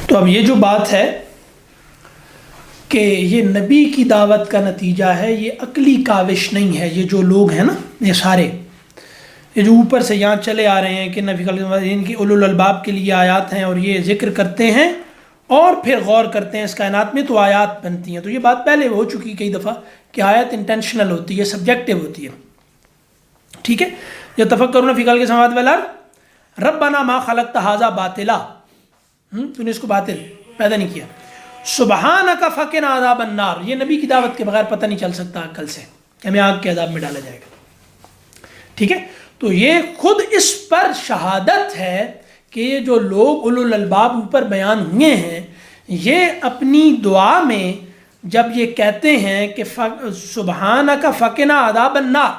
تو اب یہ جو بات ہے کہ یہ نبی کی دعوت کا نتیجہ ہے، یہ عقلی کاوش نہیں ہے. یہ جو لوگ ہیں نا، یہ سارے یہ جو اوپر سے یہاں چلے آ رہے ہیں کہ نبی ان کی اولو الالباب کے لیے آیات ہیں اور یہ ذکر کرتے ہیں اور پھر غور کرتے ہیں اس کائنات میں تو آیات بنتی ہیں. تو یہ بات پہلے ہو چکی کئی دفعہ کہ آیت انٹینشنل ہوتی ہے، سبجیکٹیو ہوتی ہے. ٹھیک ہے. جو تفکرون فی خلق السماوات والارض ربنا ما خلقت ھذا باطلا، تو نے اس کو باطل پیدا نہیں کیا. سبحانک فقنا عذاب النار، یہ نبی کی دعوت کے بغیر پتہ نہیں چل سکتا عقل سے کہ ہمیں آگ کے عذاب میں ڈالا جائے گا. ٹھیک ہے. تو یہ خود اس پر شہادت ہے کہ یہ جو لوگ اولو الالباب اوپر بیان ہوئے ہیں، یہ اپنی دعا میں جب یہ کہتے ہیں کہ سبحانک فقنا عذاب النار،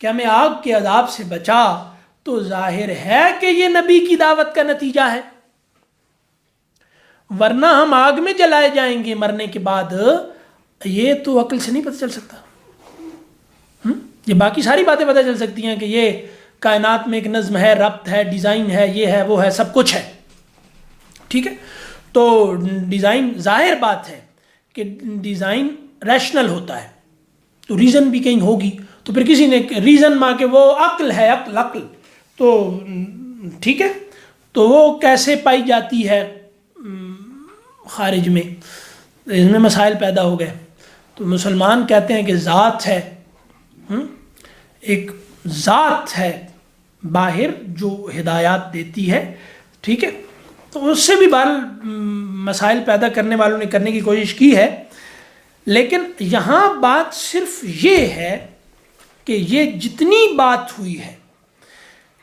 کہ ہمیں آگ کے عذاب سے بچا، تو ظاہر ہے کہ یہ نبی کی دعوت کا نتیجہ ہے. ورنہ ہم آگ میں جلائے جائیں گے مرنے کے بعد، یہ تو عقل سے نہیں پتہ چل سکتا. یہ باقی ساری باتیں پتہ چل سکتی ہیں کہ یہ کائنات میں ایک نظم ہے، ربط ہے، ڈیزائن ہے، یہ ہے، وہ ہے، سب کچھ ہے. ٹھیک ہے. تو ڈیزائن، ظاہر بات ہے کہ ڈیزائن ریشنل ہوتا ہے، تو ریزن بھی کہیں ہوگی. تو پھر کسی نے ریزن ماں کہ وہ عقل ہے، عقل تو ٹھیک ہے. تو وہ کیسے پائی جاتی ہے خارج میں، اس میں مسائل پیدا ہو گئے. تو مسلمان کہتے ہیں کہ ذات ہے، ایک ذات ہے باہر جو ہدایات دیتی ہے. ٹھیک ہے. تو اس سے بھی مسائل پیدا کرنے والوں نے کرنے کی کوشش کی ہے. لیکن یہاں بات صرف یہ ہے کہ یہ جتنی بات ہوئی ہے،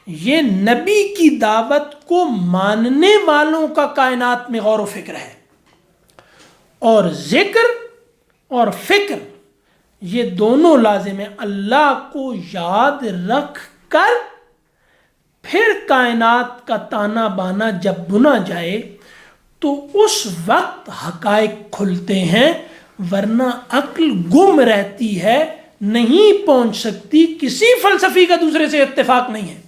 یہ نبی کی دعوت کو ماننے والوں کا کائنات میں غور و فکر ہے. اور ذکر اور فکر یہ دونوں لازم ہیں. اللہ کو یاد رکھ کر پھر کائنات کا تانا بانا جب بنا جائے تو اس وقت حقائق کھلتے ہیں، ورنہ عقل گم رہتی ہے، نہیں پہنچ سکتی. کسی فلسفی کا دوسرے سے اتفاق نہیں ہے.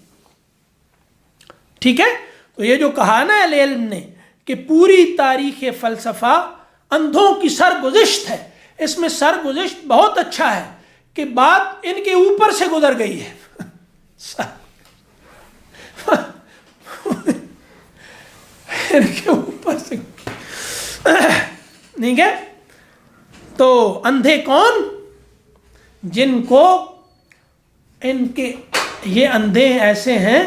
ٹھیک ہے. تو یہ جو کہا نا اہل علم نے کہ پوری تاریخ فلسفہ اندھوں کی سرگزشت ہے، اس میں سرگزشت بہت اچھا ہے کہ بات ان کے اوپر سے گزر گئی ہے. ان کے اوپر سے ٹھیک ہے. تو اندھے کون؟ جن کو ان کے یہ اندھے ایسے ہیں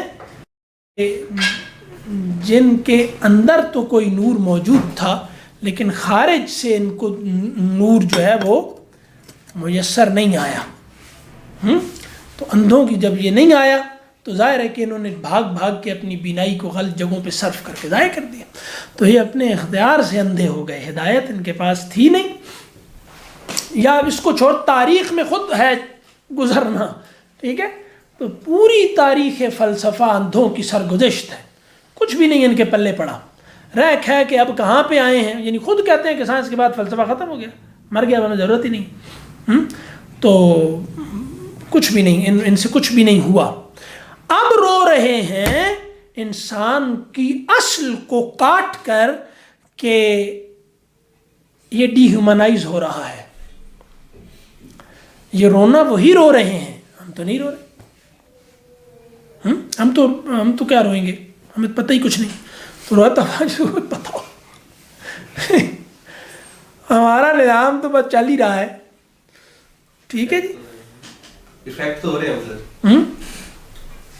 جن کے اندر تو کوئی نور موجود تھا لیکن خارج سے ان کو نور جو ہے وہ میسر نہیں آیا. تو اندھوں کی جب یہ نہیں آیا تو ظاہر ہے کہ انہوں نے بھاگ کے اپنی بینائی کو غلط جگہوں پہ صرف کر کے ضائع کر دیا. تو یہ اپنے اختیار سے اندھے ہو گئے، ہدایت ان کے پاس تھی نہیں. یا اب اس کو چھوڑ، تاریخ میں خود ہے گزرنا. ٹھیک ہے. تو پوری تاریخ فلسفہ اندھوں کی سرگزشت ہے، کچھ بھی نہیں ان کے پلے پڑا. ریک ہے کہ اب کہاں پہ آئے ہیں، یعنی خود کہتے ہیں کہ سائنس کے بعد فلسفہ ختم ہو گیا، مر گیا، ورنہ ضرورت ہی نہیں. تو کچھ بھی نہیں، ان سے کچھ بھی نہیں ہوا. اب رو رہے ہیں انسان کی اصل کو کاٹ کر کہ یہ ڈی ہیومنائز ہو رہا ہے. یہ رونا وہی رو رہے ہیں، ہم تو نہیں رو رہے. ہم تو کیا روئیں گے، ہمیں پتہ ہی کچھ نہیں. تو روتا پتا ہو ہمارا نظام تو بس چل ہی رہا ہے. ٹھیک ہے جی. ایفیکٹ تو ہو رہے ہیں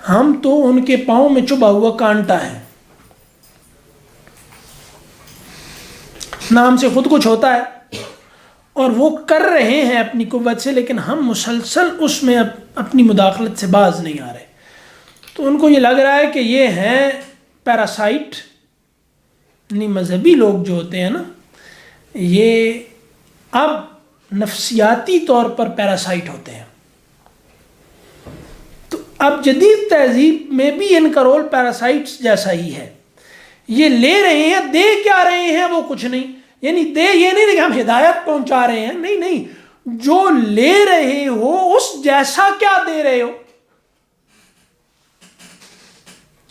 ہم تو ان کے پاؤں میں چبھا ہوا کانٹا ہے. نہ ہم سے خود کچھ ہوتا ہے اور وہ کر رہے ہیں اپنی قوت سے, لیکن ہم مسلسل اس میں اپنی مداخلت سے باز نہیں آ رہے. تو ان کو یہ لگ رہا ہے کہ یہ ہیں پیراسائٹ, یعنی مذہبی لوگ جو ہوتے ہیں نا, یہ اب نفسیاتی طور پر پیراسائٹ ہوتے ہیں. تو اب جدید تہذیب میں بھی ان کا رول پیراسائٹس جیسا ہی ہے. یہ لے رہے ہیں, دے کیا رہے ہیں وہ کچھ نہیں. یعنی دے یہ نہیں کہ ہم ہدایت پہنچا رہے ہیں, نہیں نہیں, جو لے رہے ہو اس جیسا کیا دے رہے ہو,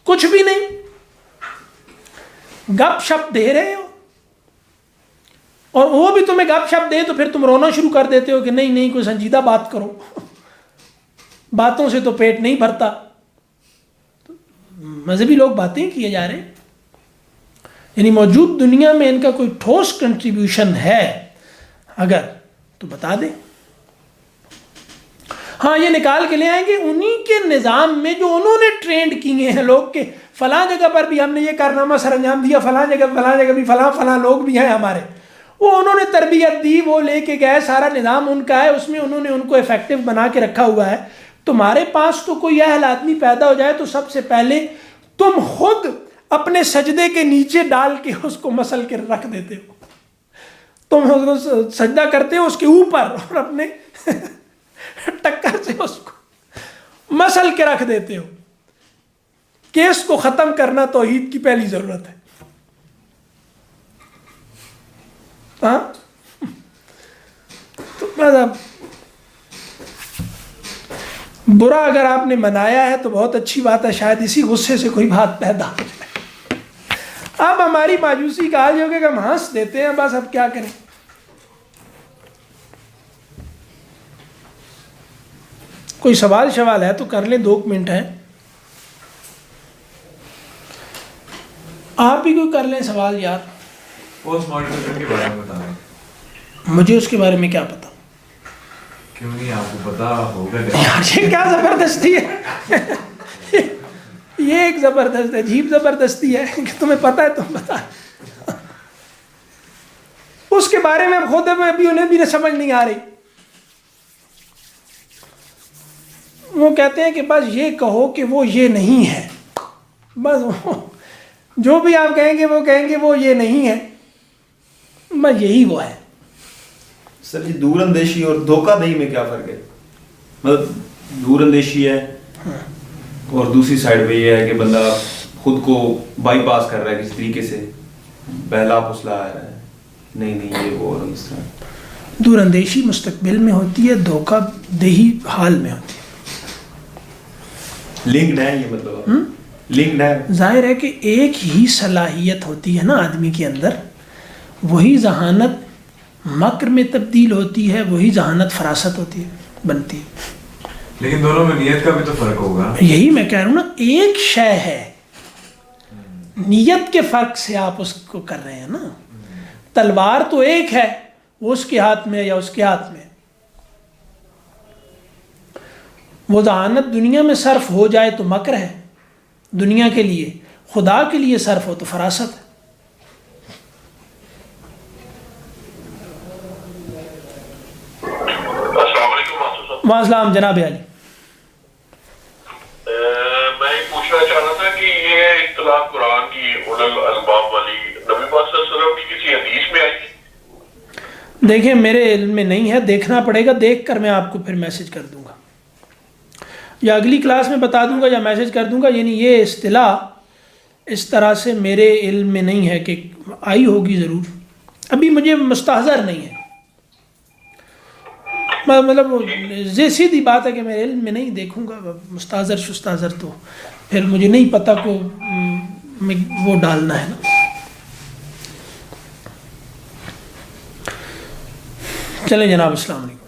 کچھ بھی نہیں. گپ شپ دے رہے ہو, اور وہ بھی تمہیں گپ شپ دے تو پھر تم رونا شروع کر دیتے ہو کہ نہیں نہیں کوئی سنجیدہ بات کرو, باتوں سے تو پیٹ نہیں بھرتا. مذہبی لوگ باتیں کیے جا رہے ہیں. یعنی موجود دنیا میں ان کا کوئی ٹھوس کنٹریبیوشن ہے اگر تو بتا دیں. ہاں یہ نکال کے لے آئیں گے انہی کے نظام میں جو انہوں نے ٹرینڈ کیے ہیں لوگ کے فلاں جگہ پر بھی ہم نے یہ کارنامہ سر انجام دیا, فلاں جگہ بھی فلاں لوگ بھی ہیں ہمارے, وہ انہوں نے تربیت دی, وہ لے کے گئے, سارا نظام ان کا ہے, اس میں انہوں نے ان کو افیکٹو بنا کے رکھا ہوا ہے. تمہارے پاس تو کوئی اہل آدمی پیدا ہو جائے تو سب سے پہلے تم خود اپنے سجدے کے نیچے ڈال کے اس کو مسل کے رکھ دیتے ہو. تم سجدہ کرتے ہو اس کے اوپر اور اپنے ٹکر سے اس کو مسل کے رکھ دیتے ہو. کیس کو ختم کرنا توحید کی پہلی ضرورت ہے. ہاں تو مطلب برا اگر آپ نے منایا ہے تو بہت اچھی بات ہے, شاید اسی غصے سے کوئی بات پیدا ہو جائے. اب ہماری مایوسی کا حال یہ ہوگا کہ ہم ہنس دیتے ہیں, بس اب کیا کریں. کوئی سوال ہے تو کر لیں, 2 منٹ ہیں. آپ ہی کوئی کر لیں سوال یار. پوسٹ ماڈرنزم کے بارے میں بتائیں. مجھے اس کے بارے میں کیا پتا. کیوں نہیں, آپ کو پتا ہوگا. یہ کیا زبردستی ہے, یہ ایک زبردست عجیب زبردستی ہے کہ تمہیں پتا ہے تم بتا. اس کے بارے میں خود ابھی انہیں بھی سمجھ نہیں آ رہی. وہ کہتے ہیں کہ بس یہ کہو کہ وہ یہ نہیں ہے, بس جو بھی آپ کہیں گے وہ یہ نہیں ہے, بس یہی وہ ہے. سر جی دور اندیشی اور دھوکہ دہی میں کیا فرق ہے؟ مطلب دور اندیشی ہے اور دوسری سائڈ پہ یہ ہے کہ بندہ خود کو بائی پاس کر رہا ہے کسی طریقے سے, بہلا پھسلا رہا ہے, نہیں یہ وہ اور اس طرح. دور اندیشی مستقبل میں ہوتی ہے, دھوکہ دہی حال میں ہوتی ہے. لنکڈ ہے یہ, مطلب لنکڈ ہے. ظاہر ہے کہ ایک ہی صلاحیت ہوتی ہے نا آدمی کے اندر, وہی ذہانت مکر میں تبدیل ہوتی ہے, وہی ذہانت فراست ہوتی ہے, بنتی ہے. لیکن دونوں میں نیت کا بھی تو فرق ہوگا. یہی میں کہہ رہا ہوں نا, ایک شے ہے, نیت کے فرق سے آپ اس کو کر رہے ہیں نا. تلوار تو ایک ہے, وہ اس کے ہاتھ میں یا اس کے ہاتھ میں. وہ ذہانت دنیا میں صرف ہو جائے تو مکر ہے دنیا کے لیے, خدا کے لیے صرف ہو تو فراست ہے. السلام جناب علی. میں یہ پوچھنا چاہ رہا تھا کہ یہ اطلاع قرآن کی اولل الباب والی نبی پاک صلی اللہ علیہ وسلم کی کسی حدیث میں آئی؟ دیکھیں میرے علم میں نہیں ہے, دیکھنا پڑے گا, دیکھ کر میں آپ کو پھر میسج کر دوں گا, یا اگلی کلاس میں بتا دوں گا یا میسج کر دوں گا. یعنی یہ اصطلاح اس طرح سے میرے علم میں نہیں ہے, کہ آئی ہوگی ضرور, ابھی مجھے مستحضر نہیں ہے. مطلب یہ سیدھی بات ہے کہ میرے علم میں نہیں, دیکھوں گا. مستحضر تو پھر مجھے نہیں پتہ کو وہ ڈالنا ہے نا. چلیں جناب, السلام علیکم.